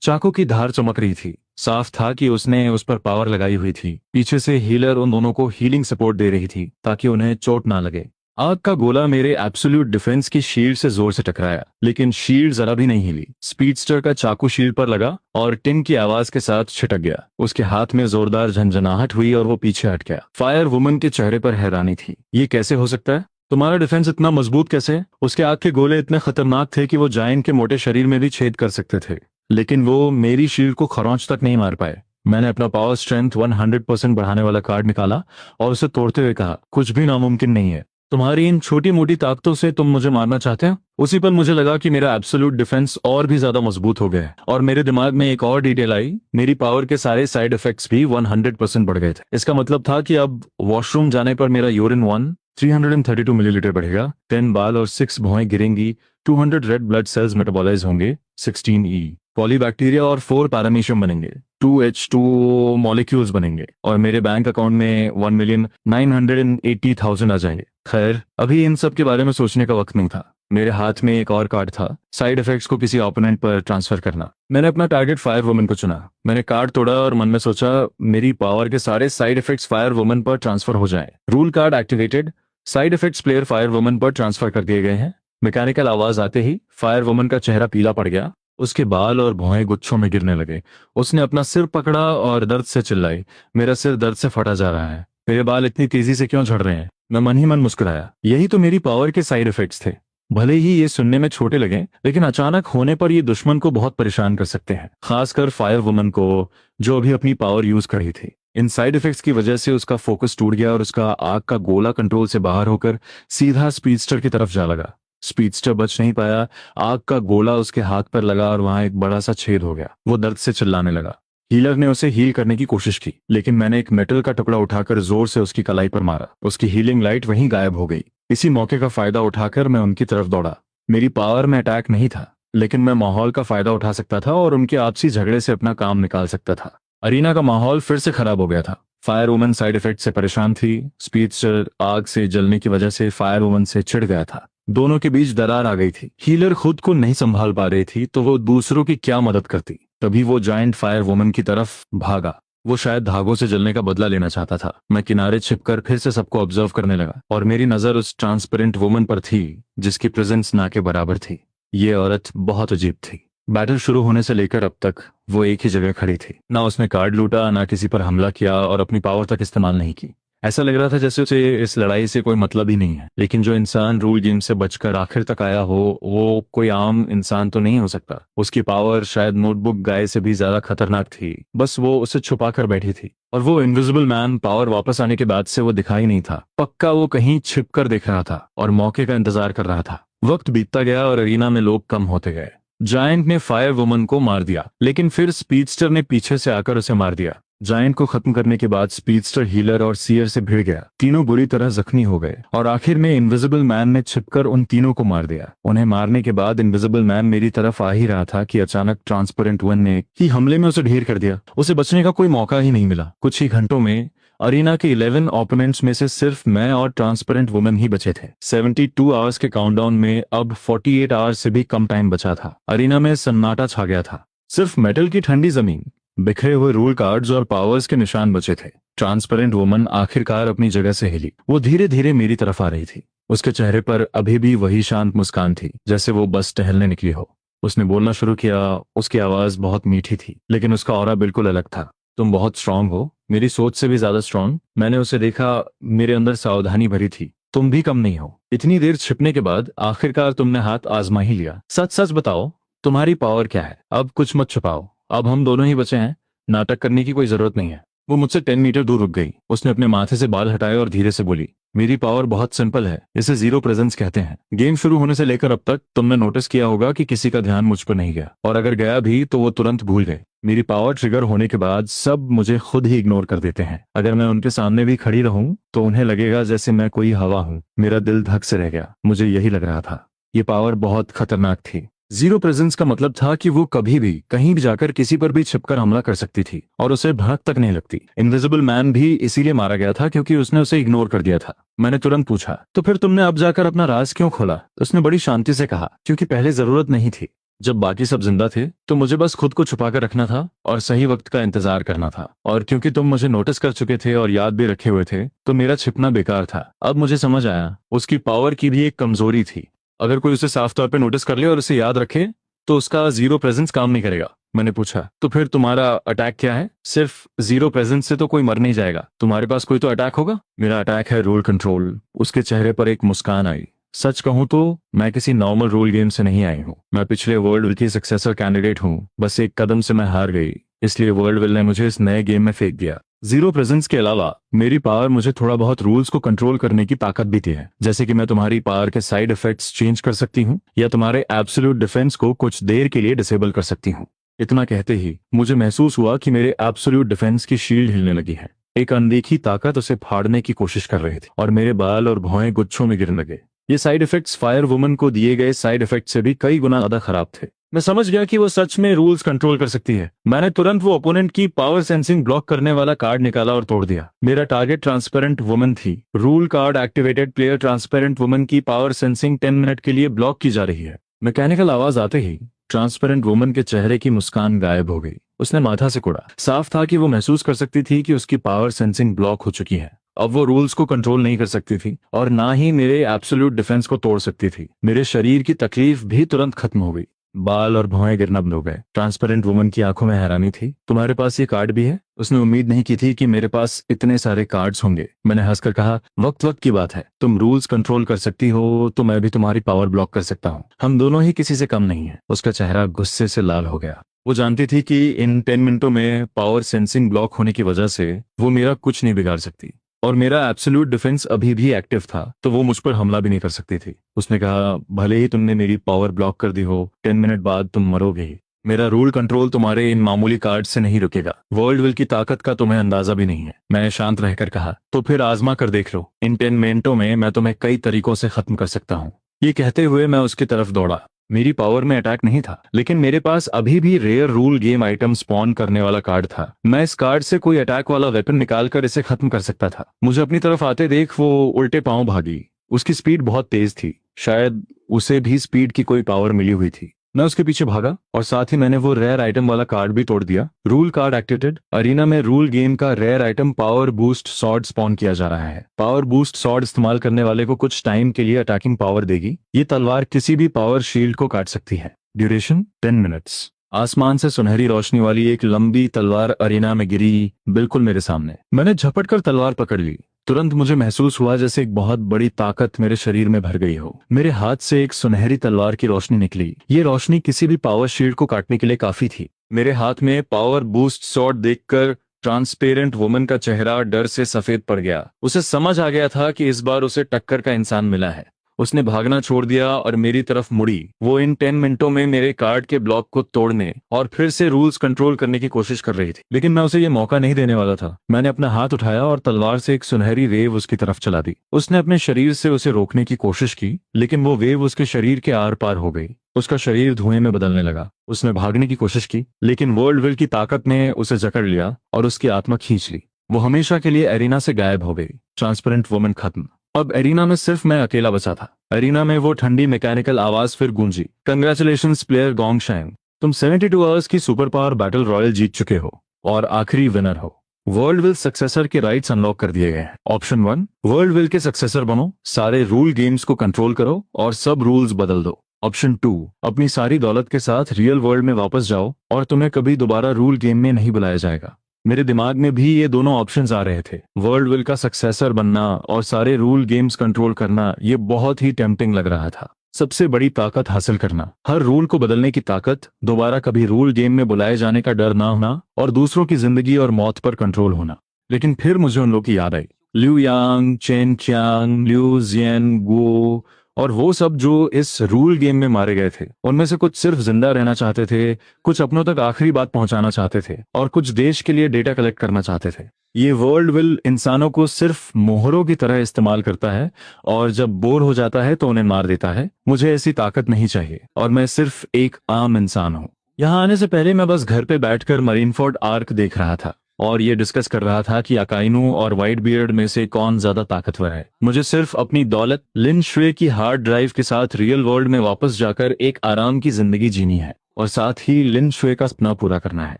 Speaker 1: चाकू की धार चमक रही थी। साफ था कि उसने उस पर पावर लगाई हुई थी। पीछे से हीलर उन दोनों को हीलिंग सपोर्ट दे रही थी ताकि उन्हें चोट ना लगे। आग का गोला मेरे एब्सोल्यूट डिफेंस की शील्ड से जोर से टकराया, लेकिन शील्ड जरा भी नहीं हिली। स्पीडस्टर का चाकू शील्ड पर लगा और टिन की आवाज के साथ छिटक गया। उसके हाथ में जोरदार झंझनाहट हुई और वो पीछे हट गया। फायर वुमन के चेहरे पर हैरानी थी। ये कैसे हो सकता है? तुम्हारा डिफेंस इतना मजबूत कैसे? उसके आग के गोले इतने खतरनाक थे कि वो जायंट के मोटे शरीर में भी छेद कर सकते थे, लेकिन वो मेरी शील्ड को खरोंच तक नहीं मार पाए। मैंने अपना पावर स्ट्रेंथ 100% बढ़ाने वाला कार्ड निकाला और उसे तोड़ते हुए कहा, कुछ भी नामुमकिन नहीं है। तुम्हारी इन छोटी मोटी ताकतों से तुम मुझे मारना चाहते हो? उसी पर मुझे लगा कि मेरा एब्सोल्यूट डिफेंस और भी ज्यादा मजबूत हो गया है और मेरे दिमाग में एक और डिटेल आई, मेरी पावर के सारे साइड इफेक्ट्स भी 100% बढ़ गए थे। इसका मतलब था कि अब वॉशरूम जाने पर मेरा यूरिन 332 मिलीलीटर बढ़ेगा, 10 बाल और 6 भौहें गिरेंगी, 200 रेड ब्लड सेल्स मेटाबॉलाइज होंगे, 16 पॉलीबैक्टीरिया और 4 पैरामीशियम बनेंगे, 2H2 मॉलिक्यूल्स बनेंगे और मेरे बैंक अकाउंट में 1,980,000 आ जाएंगे। खैर, अभी इन सब के बारे में सोचने का वक्त नहीं था। मेरे हाथ में एक और कार्ड था, साइड इफेक्ट्स को किसी ओपोनेंट पर ट्रांसफर करना। मैंने अपना टारगेट फायर वुमन को चुना। मैंने कार्ड तोड़ा और मन में सोचा, मेरी पावर के सारे साइड इफेक्ट्स फायर वुमन पर ट्रांसफर हो जाएं। Rule card activated, side effects player fire woman पर ट्रांसफर कर दिए गए हैं। मैकेनिकल आवाज आते ही फायर वुमन का चेहरा पीला पड़ गया। उसके बाल और भौहें गुच्छों में गिरने लगे। उसने अपना सिर पकड़ा और दर्द से चिल्लाई, मेरा सिर दर्द से फटा जा रहा है। मेरे बाल इतनी तेजी से क्यों झड़ रहे हैं? मैं मन ही मन मुस्कुराया। यही तो मेरी पावर के साइड इफेक्ट्स थे। भले ही ये सुनने में छोटे लगे, लेकिन अचानक होने पर ये दुश्मन को बहुत परेशान कर सकते हैं, खासकर फायर वुमन को, जो अभी अपनी पावर यूज कर रही थी। इन साइड इफेक्ट्स की वजह से उसका फोकस टूट गया और उसका आग का गोला कंट्रोल से बाहर होकर सीधा स्पीडस्टर की तरफ जा लगा। स्पीडस्टर बच नहीं पाया। आग का गोला उसके हाथ पर लगा और वहां एक बड़ा सा छेद हो गया। वो दर्द से चिल्लाने लगा। हीलर ने उसे हील करने की कोशिश की, लेकिन मैंने एक मेटल का टुकड़ा उठाकर जोर से उसकी कलाई पर मारा। उसकी हीलिंग लाइट वहीं गायब हो गई। इसी मौके का फायदा उठाकर मैं उनकी तरफ दौड़ा। मेरी पावर में अटैक नहीं था, लेकिन मैं माहौल का फायदा उठा सकता था और उनके आपसी झगड़े से अपना काम निकाल सकता था। अरीना का माहौल फिर से खराब हो गया था। फायर वुमन साइड इफेक्ट से परेशान थी। स्पीडस्टर आग से जलने की वजह से फायर वुमन से चिढ़ गया था। दोनों के बीच दरार आ गई थी। हीलर खुद को नहीं संभाल पा रही थी तो वो दूसरों की क्या मदद करती। तभी वो जायंट फायर वुमन की तरफ भागा। वो शायद धागों से जलने का बदला लेना चाहता था। मैं किनारे छिपकर फिर से सबको ऑब्जर्व करने लगा और मेरी नजर उस ट्रांसपेरेंट वुमन पर थी जिसकी प्रेजेंस ना के बराबर थी। ये औरत बहुत अजीब थी। बैटल शुरू होने से लेकर अब तक वो एक ही जगह खड़ी थी। ना उसने कार्ड लूटा, ना किसी पर हमला किया और अपनी पावर तक इस्तेमाल नहीं की। ऐसा लग रहा था जैसे उसे इस लड़ाई से कोई मतलब ही नहीं है। लेकिन जो इंसान रूल गेम से बचकर आखिर तक आया हो, वो कोई आम इंसान तो नहीं हो सकता। उसकी पावर शायद नोटबुक गाय से भी ज्यादा खतरनाक थी। बस वो उसे छुपा कर बैठी थी और वो इनविजिबल मैन पावर वापस आने के बाद से वो दिखाई नहीं था। पक्का वो कहीं छिप कर देख रहा था और मौके का इंतजार कर रहा था। वक्त बीतता गया और अरीना में लोग कम होते गए। जायंट ने फायर वुमन को मार दिया, लेकिन फिर स्पीडस्टर ने पीछे से आकर उसे मार दिया। जायंट को खत्म करने के बाद स्पीडस्टर हीलर और सीयर से भिड़ गया। तीनों बुरी तरह जख्मी हो गए और आखिर में इनविजिबल मैन ने छिपकर उन तीनों को मार दिया। उन्हें मारने के बाद इनविजिबल मैन मेरी तरफ आ ही रहा था कि अचानक ट्रांसपेरेंट वन ने ही हमले में उसे ढेर कर दिया। उसे बचने का कोई मौका ही नहीं मिला। कुछ ही घंटों में अरीना के 11 ओपोनेंट्स में से सिर्फ मैं और ट्रांसपेरेंट वुमन ही बचे थे। 72 आवर्स के काउंटडाउन में अब 48 आवर्स से भी कम टाइम बचा था। अरीना में सन्नाटा छा गया था। सिर्फ मेटल की ठंडी जमीन, बिखरे हुए रूल कार्ड्स और पावर्स के निशान बचे थे। ट्रांसपेरेंट वुमन आखिरकार अपनी जगह से हिली। वो धीरे धीरे मेरी तरफ आ रही थी। उसके चेहरे पर अभी भी वही शांत मुस्कान थी, जैसे वो बस टहलने निकली हो। उसने बोलना शुरू किया। उसकी आवाज बहुत मीठी थी, लेकिन उसका ऑरा बिल्कुल अलग था। तुम बहुत स्ट्रांग हो, मेरी सोच से भी ज्यादा स्ट्रांग। मैंने उसे देखा, मेरे अंदर सावधानी भरी थी। तुम भी कम नहीं हो। इतनी देर छिपने के बाद आखिरकार तुमने हाथ आजमा ही लिया। सच सच बताओ, तुम्हारी पावर क्या है? अब कुछ मत छुपाओ। अब हम दोनों ही बचे हैं। नाटक करने की कोई जरूरत नहीं है। वो मुझसे 10 मीटर दूर रुक गई। उसने अपने माथे से बाल हटाए और धीरे से बोली, मेरी पावर बहुत सिंपल है, इसे जीरो प्रेजेंस कहते हैं। गेम शुरू होने से लेकर अब तक तुमने नोटिस किया होगा कि किसी का ध्यान मुझ पर नहीं गया, और अगर गया भी तो वो तुरंत भूल गए। मेरी पावर ट्रिगर होने के बाद सब मुझे खुद ही इग्नोर कर देते हैं। अगर मैं उनके सामने भी खड़ी रहूं तो उन्हें लगेगा जैसे मैं कोई हवा हूं। मेरा दिल धक से रह गया, मुझे यही लग रहा था। ये पावर बहुत खतरनाक थी। जीरो प्रेजेंस का मतलब था कि वो कभी भी कहीं भी जाकर किसी पर भी छिपकर हमला कर सकती थी और उसे भनक तक नहीं लगती। इनविजिबल मैन भी इसीलिए मारा गया था क्योंकि उसने उसे इग्नोर कर दिया था। मैंने तुरंत पूछा, तो फिर तुमने अब जाकर अपना राज क्यों खोला? उसने बड़ी शांति से कहा, क्योंकि पहले जरूरत नहीं थी। जब बाकी सब जिंदा थे तो मुझे बस खुद को छुपा कर रखना था और सही वक्त का इंतजार करना था। और क्योंकि तुम मुझे नोटिस कर चुके थे और याद भी रखे हुए थे तो मेरा छिपना बेकार था। अब मुझे समझ आया, उसकी पावर की भी एक कमजोरी थी। अगर कोई उसे साफ तौर पे नोटिस कर ले और उसे याद रखे तो उसका जीरो प्रेजेंस काम नहीं करेगा। मैंने पूछा, तो फिर तुम्हारा अटैक क्या है? सिर्फ जीरो प्रेजेंस से तो कोई मर नहीं जाएगा, तुम्हारे पास कोई तो अटैक होगा। मेरा अटैक है रूल कंट्रोल। उसके चेहरे पर एक मुस्कान आई। सच कहूं तो मैं किसी नॉर्मल रोल गेम से नहीं आई हूँ। मैं पिछले वर्ल्ड विल की सक्सेसर कैंडिडेट हूँ। बस एक कदम से मैं हार गई, इसलिए वर्ल्ड विल ने मुझे इस नए गेम में फेंक दिया। जीरो प्रेजेंस के अलावा मेरी पावर मुझे थोड़ा बहुत रूल्स को कंट्रोल करने की ताकत भी है। जैसे कि मैं तुम्हारी पावर के साइड इफेक्ट्स चेंज कर सकती हूँ या तुम्हारे एब्सोल्यूट डिफेंस को कुछ देर के लिए डिसेबल कर सकती हूँ। इतना कहते ही मुझे महसूस हुआ कि मेरे एब्सोल्यूट डिफेंस की शील्ड हिलने लगी है। एक अनदेखी ताकत उसे फाड़ने की कोशिश कर रही थी और मेरे बाल और भौहें गुच्छों में गिरने लगे। ये साइड इफेक्ट्स फायर वुमन को दिए गए साइड इफेक्ट से भी कई गुना ज्यादा खराब थे। मैं समझ गया कि वो सच में रूल्स कंट्रोल कर सकती है। मैंने तुरंत वो ओपोनेंट की पावर सेंसिंग ब्लॉक करने वाला कार्ड निकाला और तोड़ दिया। मेरा टारगेट ट्रांसपेरेंट वुमन थी। Rule card activated, player transparent woman की पावर सेंसिंग 10 मिनट के लिए ब्लॉक की जा रही है। मैकेनिकल आवाज आते ही ट्रांसपेरेंट वुमन के चेहरे की मुस्कान गायब हो गई। उसने माथा से कुड़ा। साफ था कि वो महसूस कर सकती थी कि उसकी पावर सेंसिंग ब्लॉक हो चुकी है। अब वो रूल्स को कंट्रोल नहीं कर सकती थी और ना ही मेरे एब्सोल्यूट डिफेंस को तोड़ सकती थी। मेरे शरीर की तकलीफ भी तुरंत खत्म हो गई। बाल और भौहें गिरना बंद हो गए। ट्रांसपेरेंट वुमन की आंखों में हैरानी थी। तुम्हारे पास ये कार्ड भी है? उसने उम्मीद नहीं की थी कि मेरे पास इतने सारे कार्ड्स होंगे। मैंने हंसकर कहा, वक्त वक्त की बात है। तुम रूल्स कंट्रोल कर सकती हो तो मैं भी तुम्हारी पावर ब्लॉक कर सकता हूँ। हम दोनों ही किसी से कम नहीं है। उसका चेहरा गुस्से से लाल हो गया। वो जानती थी कि इन 10 मिनटों में पावर सेंसिंग ब्लॉक होने की वजह से वो मेरा कुछ नहीं बिगाड़ सकती और मेरा एब्सोल्यूट डिफेंस अभी भी एक्टिव था तो वो मुझ पर हमला भी नहीं कर सकती थी। उसने कहा, भले ही तुमने मेरी पावर ब्लॉक कर दी हो, 10 मिनट बाद तुम मरोगे ही। मेरा रूल कंट्रोल तुम्हारे इन मामूली कार्ड से नहीं रुकेगा। वर्ल्ड विल की ताकत का तुम्हें अंदाजा भी नहीं है। मैंने शांत रहकर कहा, तो फिर आजमा कर देख लो। इन 10 मिनटों में मैं तुम्हें कई तरीकों से खत्म कर सकता हूँ। ये कहते हुए मैं उसकी तरफ दौड़ा। मेरी पावर में अटैक नहीं था, लेकिन मेरे पास अभी भी rare rule game item spawn करने वाला कार्ड था। मैं इस कार्ड से कोई अटैक वाला वेपन निकालकर इसे खत्म कर सकता था। मुझे अपनी तरफ आते देख वो उल्टे पांव भागी। उसकी स्पीड बहुत तेज थी, शायद उसे भी स्पीड की कोई पावर मिली हुई थी। मैं उसके पीछे भागा और साथ ही मैंने वो रेयर आइटम वाला कार्ड भी तोड़ दिया। Rule card activated. अरीना में रूल गेम का rare item power boost sword spawn किया जा रहा है। पावर बूस्ट सॉर्ड इस्तेमाल करने वाले को कुछ टाइम के लिए अटैकिंग पावर देगी। ये तलवार किसी भी पावर शील्ड को काट सकती है। Duration 10 minutes. आसमान से सुनहरी रोशनी वाली एक लंबी तलवार अरीना में गिरी, बिल्कुल मेरे सामने। मैंने झपट कर तलवार पकड़ ली। तुरंत मुझे महसूस हुआ जैसे एक बहुत बड़ी ताकत मेरे शरीर में भर गई हो। मेरे हाथ से एक सुनहरी तलवार की रोशनी निकली। ये रोशनी किसी भी पावर शील्ड को काटने के लिए काफी थी। मेरे हाथ में पावर बूस्ट सॉर्ड देखकर ट्रांसपेरेंट वुमन का चेहरा डर से सफेद पड़ गया। उसे समझ आ गया था कि इस बार उसे टक्कर का इंसान मिला है। उसने भागना छोड़ दिया और मेरी तरफ मुड़ी। वो इन 10 मिनटों में मेरे कार्ड के ब्लॉक को तोड़ने और फिर से रूल्स कंट्रोल करने की कोशिश कर रही थी, लेकिन मैं उसे ये मौका नहीं देने वाला था। मैंने अपना हाथ उठाया और तलवार से एक सुनहरी वेव उसकी तरफ चला दी। उसने अपने शरीर से उसे रोकने की कोशिश की, लेकिन वो वेव उसके शरीर के आर पार हो गई। उसका शरीर धुएं में बदलने लगा। उसने भागने की कोशिश की, लेकिन वर्ल्ड विल की ताकत ने उसे जकड़ लिया और उसकी आत्मा खींच ली। वो हमेशा के लिए एरिना से गायब हो गई। ट्रांसपेरेंट वुमन खत्म। अब एरिना में सिर्फ मैं अकेला बचा था। एरिना में वो ठंडी मैकेनिकल आवाज फिर गूंजी, कंग्रेचुलेशंस प्लेयर गोंगशैंग, तुम 72 आवर्स की सुपर पावर बैटल रॉयल जीत चुके हो और आखिरी विनर हो। वर्ल्ड विल सक्सेसर के राइट्स अनलॉक कर दिए गए हैं। ऑप्शन 1, वर्ल्ड विल के सक्सेसर बनो, सारे रूल गेम्स को कंट्रोल करो और सब रूल्स बदल दो। ऑप्शन 2, अपनी सारी दौलत के साथ रियल वर्ल्ड में वापस जाओ और तुम्हें कभी दोबारा रूल गेम में नहीं बुलाया जाएगा। मेरे दिमाग में भी ये दोनों ऑप्शंस आ रहे थे। वर्ल्ड विल का सक्सेसर बनना और सारे रूल गेम्स कंट्रोल करना, ये बहुत ही टेम्पटिंग लग रहा था। सबसे बड़ी ताकत हासिल करना, हर रूल को बदलने की ताकत, दोबारा कभी रूल गेम में बुलाए जाने का डर ना होना और दूसरों की जिंदगी और मौत पर कंट्रोल होना। लेकिन फिर मुझे उन लोगों की याद आई लिu यांग, चेन च्यांग, लिu जियन, गो और वो सब जो इस रूल गेम में मारे गए थे, उनमें से कुछ सिर्फ जिंदा रहना चाहते थे, कुछ अपनों तक आखिरी बात पहुंचाना चाहते थे और कुछ देश के लिए डेटा कलेक्ट करना चाहते थे। ये वर्ल्ड विल इंसानों को सिर्फ मोहरों की तरह इस्तेमाल करता है और जब बोर हो जाता है तो उन्हें मार देता है। मुझे ऐसी ताकत नहीं चाहिए और मैं सिर्फ एक आम इंसान हूँ। यहाँ आने से पहले मैं बस घर पे बैठकर मरीनफोर्ड आर्क देख रहा था और ये डिस्कस कर रहा था कि अकाइनू और व्हाइट बियर्ड में से कौन ज्यादा ताकतवर है। मुझे सिर्फ अपनी दौलत लिन शुए की हार्ड ड्राइव के साथ रियल वर्ल्ड में वापस जाकर एक आराम की जिंदगी जीनी है और साथ ही लिन शुए का सपना पूरा करना है।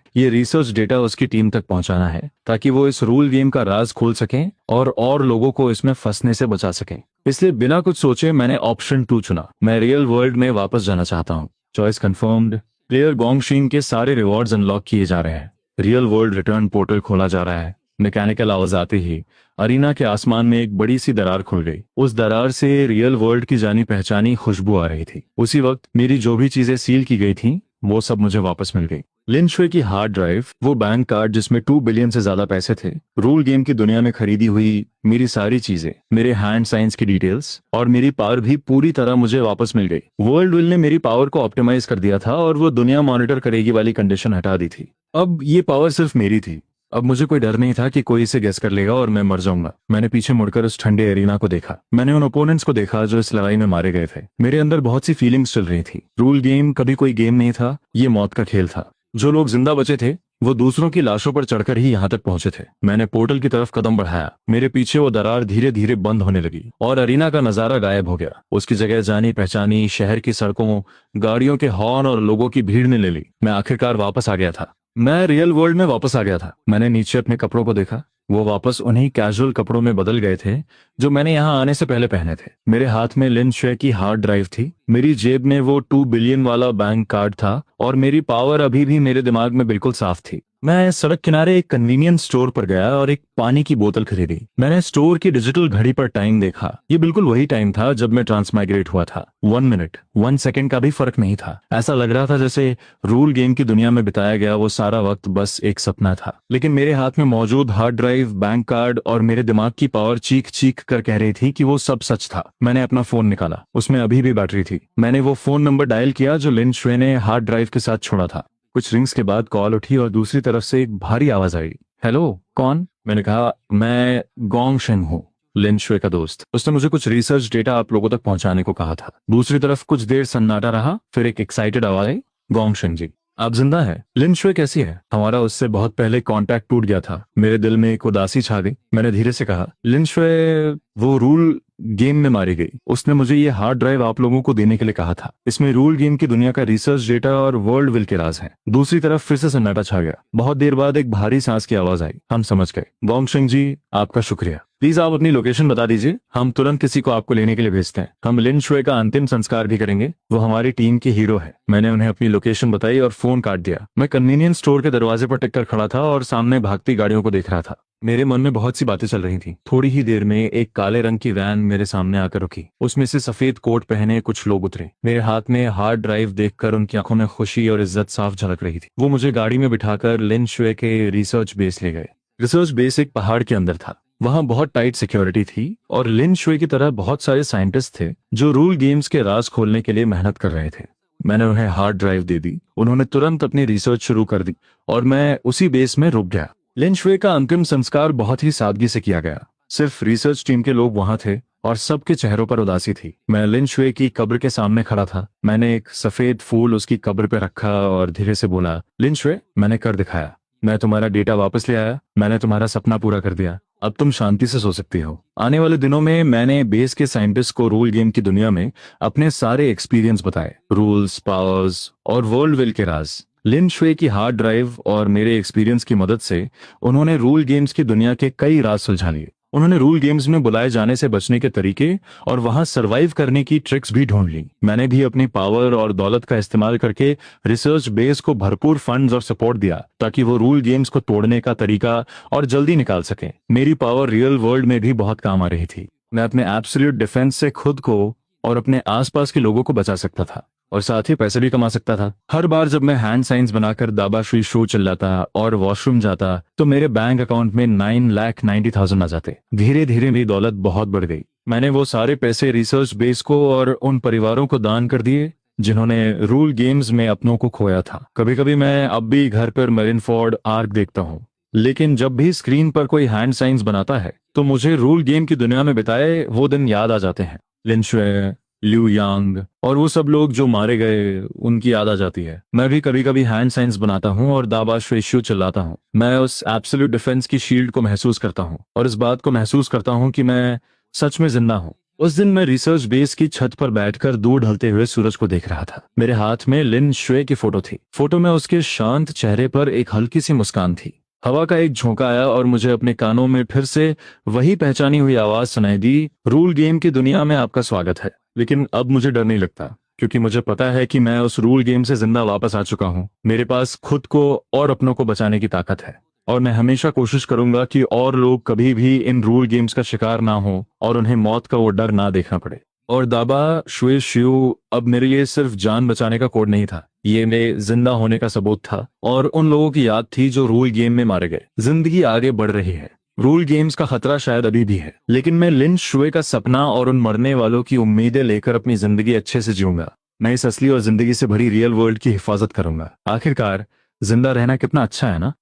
Speaker 1: ये रिसर्च डेटा उसकी टीम तक पहुंचाना है ताकि वो इस रूल गेम का राज खोल सकें और लोगों को इसमें फंसने से बचा सकें। इसलिए बिना कुछ सोचे मैंने ऑप्शन 2 चुना। मैं रियल वर्ल्ड में वापस जाना चाहता हूँ। Choice confirmed. प्लेयर गोंगशिन के सारे रिवॉर्ड्स अनलॉक किए जा रहे हैं। रियल वर्ल्ड रिटर्न पोर्टल खोला जा रहा है। मैकेनिकल आवाज आते ही अरीना के आसमान में एक बड़ी सी दरार खुल गई। उस दरार से रियल वर्ल्ड की जानी पहचानी खुशबू आ रही थी। उसी वक्त मेरी जो भी चीजें सील की गई थीं, वो सब मुझे वापस मिल गई। लिन शुए की हार्ड ड्राइव, वो बैंक कार्ड जिसमें 2 बिलियन से ज्यादा पैसे थे, रूल गेम की दुनिया में खरीदी हुई मेरी सारी चीजें, मेरे हैंड साइंस की डिटेल्स और मेरी पावर भी पूरी तरह मुझे वापस मिल गई। वर्ल्ड विल ने मेरी पावर को ऑप्टिमाइज कर दिया था और वो दुनिया मॉनिटर करेगी वाली कंडीशन हटा दी थी। अब ये पावर सिर्फ मेरी थी। अब मुझे कोई डर नहीं था कि कोई इसे गेस कर लेगा और मैं मर जाऊंगा। मैंने पीछे मुड़कर उस ठंडे एरिना को देखा। मैंने उन ओपोनेंट्स को देखा जो इस लड़ाई में मारे गए थे। मेरे अंदर बहुत सी फीलिंग्स चल रही थी। रूल गेम कभी कोई गेम नहीं था, ये मौत का खेल था। जो लोग जिंदा बचे थे वो दूसरों की लाशों पर चढ़कर ही यहाँ तक पहुंचे थे। मैंने पोर्टल की तरफ कदम बढ़ाया। मेरे पीछे वो दरार धीरे धीरे बंद होने लगी और अरीना का नजारा गायब हो गया। उसकी जगह जानी पहचानी शहर की सड़कों, गाड़ियों के हॉर्न और लोगों की भीड़ ने ले ली। मैं आखिरकार वापस आ गया था। मैं रियल वर्ल्ड में वापस आ गया था। मैंने नीचे अपने कपड़ों को देखा। वो वापस उन्हीं कैजुअल कपड़ों में बदल गए थे जो मैंने यहाँ आने से पहले पहने थे। मेरे हाथ में लिन शुए की हार्ड ड्राइव थी। मेरी जेब में वो 2 बिलियन वाला बैंक कार्ड था और मेरी पावर अभी भी मेरे दिमाग में बिल्कुल साफ थी। मैं सड़क किनारे एक कन्वीनियंस स्टोर पर गया और एक पानी की बोतल खरीदी। मैंने स्टोर की डिजिटल घड़ी पर टाइम देखा। ये बिल्कुल वही टाइम था जब मैं ट्रांसमाइग्रेट हुआ था। 1 मिनट 1 सेकंड का भी फर्क नहीं था। ऐसा लग रहा था जैसे रूल गेम की दुनिया में बिताया गया वो सारा वक्त बस एक सपना था। लेकिन मेरे हाथ में मौजूद हार्ड ड्राइव, बैंक कार्ड और मेरे दिमाग की पावर चीख चीख कर कह रही थी कि वो सब सच था। मैंने अपना फोन निकाला। उसमें अभी भी बैटरी थी। मैंने वो फोन नंबर डायल किया जो लिन शुए ने हार्ड ड्राइव के साथ छोड़ा था। कुछ रिंग्स के बाद कॉल उठी और दूसरी तरफ से एक भारी आवाज आई। हेलो, कौन? मैंने कहा, मैं गोंगशिन हूँ, लिन शुए का दोस्त। उसने मुझे कुछ रिसर्च डेटा आप लोगों तक पहुंचाने को कहा था। दूसरी तरफ कुछ देर सन्नाटा रहा, फिर एक एक्साइटेड आवाज आई। गोंगशिन जी, आप जिंदा है? लिन शुए कैसी है? हमारा उससे बहुत पहले कांटेक्ट टूट गया था। मेरे दिल में एक उदासी छा गई। मैंने धीरे से कहा, लिन शुए वो रूल गेम में मारी गई। उसने मुझे ये हार्ड ड्राइव आप लोगों को देने के लिए कहा था। इसमें रूल गेम की दुनिया का रिसर्च डेटा और वर्ल्ड विल के राज हैं। दूसरी तरफ फिर से सन्नाटा छा गया। बहुत देर बाद एक भारी सांस की आवाज आई। हम समझ गए। गोंगशिन जी, आपका शुक्रिया। प्लीज आप अपनी लोकेशन बता दीजिए, हम तुरंत किसी को आपको लेने के लिए भेजते हैं। हम लिन शुए का अंतिम संस्कार भी करेंगे। वो हमारी टीम के हीरो है। मैंने उन्हें अपनी लोकेशन बताई और फोन काट दिया। मैं कन्वीनियंस स्टोर के दरवाजे पर टिककर खड़ा था और सामने भागती गाड़ियों को देख रहा था। मेरे मन में बहुत सी बातें चल रही थी। थोड़ी ही देर में एक काले रंग की वैन मेरे सामने आकर रुकी। उसमें से सफेद कोट पहने कुछ लोग उतरे। मेरे हाथ में हार्ड ड्राइव देखकर उनकी आंखों में खुशी और इज्जत साफ झलक रही थी। वो मुझे गाड़ी में बिठाकर लिन शुए के रिसर्च बेस ले गए। रिसर्च बेस एक पहाड़ के अंदर था। वहां बहुत टाइट सिक्योरिटी थी और लिन शुए की तरह बहुत सारे साइंटिस्ट थे जो रूल गेम्स के राज खोलने के लिए मेहनत कर रहे थे। मैंने उन्हें हार्ड ड्राइव दे दी। उन्होंने तुरंत अपनी रिसर्च शुरू कर दी और मैं उसी बेस में रुक गया। लिन शुए का अंतिम संस्कार बहुत ही सादगी से किया गया। सिर्फ रिसर्च टीम के लोग वहां थे और सबके चेहरों पर उदासी थी। मैं लिन शुए की कब्र के सामने खड़ा था। मैंने एक सफेद फूल उसकी कब्र पे रखा और धीरे से बोला, लिन शुए, मैंने कर दिखाया। मैं तुम्हारा डेटा वापस ले आया। मैंने तुम्हारा सपना पूरा कर दिया। अब तुम शांति से सो सकती हो। आने वाले दिनों में मैंने बेस के साइंटिस्ट को रूल गेम की दुनिया में अपने सारे एक्सपीरियंस बताए, रूल्स, पावर्स और वर्ल्ड विल के राज। लिन शुए की हार्ड ड्राइव और मेरे एक्सपीरियंस की मदद से उन्होंने रूल गेम्स की दुनिया के कई राज सुलझा लिए। उन्होंने रूल गेम्स में बुलाए जाने से बचने के तरीके और वहां सरवाइव करने की ट्रिक्स भी ढूंढ ली। मैंने भी अपनी पावर और दौलत का इस्तेमाल करके रिसर्च बेस को भरपूर फंड्स और सपोर्ट दिया ताकि वो रूल गेम्स को तोड़ने का तरीका और जल्दी निकाल सके। मेरी पावर रियल वर्ल्ड में भी बहुत काम आ रही थी। मैं अपने एब्सोल्यूट डिफेंस से खुद को और अपने आसपास के लोगों को बचा सकता था। और साथ ही पैसे भी कमा सकता था। हर बार जब मैं हैंड साइंस बनाकर दाबा श्री शो चिल्लाता और वॉशरूम जाता तो मेरे बैंक अकाउंट में 9,90,000 आ जाते। धीरे धीरे मेरी दौलत बहुत बढ़ गई। मैंने वो सारे पैसे रिसर्च बेस को और उन परिवारों को दान कर दिए जिन्होंने रूल गेम्स में अपनों को खोया था। कभी कभी मैं अब भी घर पर मरीन फोर्ड आर्क देखता हूँ, लेकिन जब भी स्क्रीन पर कोई हैंड साइंस बनाता है तो मुझे रूल गेम की दुनिया में बिताए वो दिन याद आ जाते हैं। लिन शुए, ल्यू यांग और वो सब लोग जो मारे गए, उनकी याद आ जाती है। मैं भी कभी कभी हैंड साइंस बनाता हूँ और दाबा श्रेष्यो चिल्लाता हूँ। मैं उस एब्सोल्यूट डिफेंस की शील्ड को महसूस करता हूँ और इस बात को महसूस करता हूँ कि मैं सच में जिंदा हूँ। उस दिन मैं रिसर्च बेस की छत पर बैठकर दूर ढलते हुए सूरज को देख रहा था। मेरे हाथ में लिन शुए की फोटो थी। फोटो में उसके शांत चेहरे पर एक हल्की सी मुस्कान थी। हवा का एक झोंका आया और मुझे अपने कानों में फिर से वही पहचानी हुई आवाज सुनाई दी, रूल गेम की दुनिया में आपका स्वागत है। लेकिन अब मुझे डर नहीं लगता, क्योंकि मुझे पता है कि मैं उस रूल गेम से जिंदा वापस आ चुका हूँ। मेरे पास खुद को और अपनों को बचाने की ताकत है और मैं हमेशा कोशिश करूंगा कि और लोग कभी भी इन रूल गेम्स का शिकार ना हो और उन्हें मौत का वो डर ना देखना पड़े। और दाबा शुए शियो अब मेरे लिए सिर्फ जान बचाने का कोड नहीं था, ये मेरे जिंदा होने का सबूत था और उन लोगों की याद थी जो रूल गेम में मारे गए। जिंदगी आगे बढ़ रही है। रूल गेम्स का खतरा शायद अभी भी है, लेकिन मैं लिन शुए का सपना और उन मरने वालों की उम्मीदें लेकर अपनी जिंदगी अच्छे से जीऊंगा। मैं इस असली और जिंदगी से भरी रियल वर्ल्ड की हिफाजत करूंगा। आखिरकार जिंदा रहना कितना अच्छा है ना।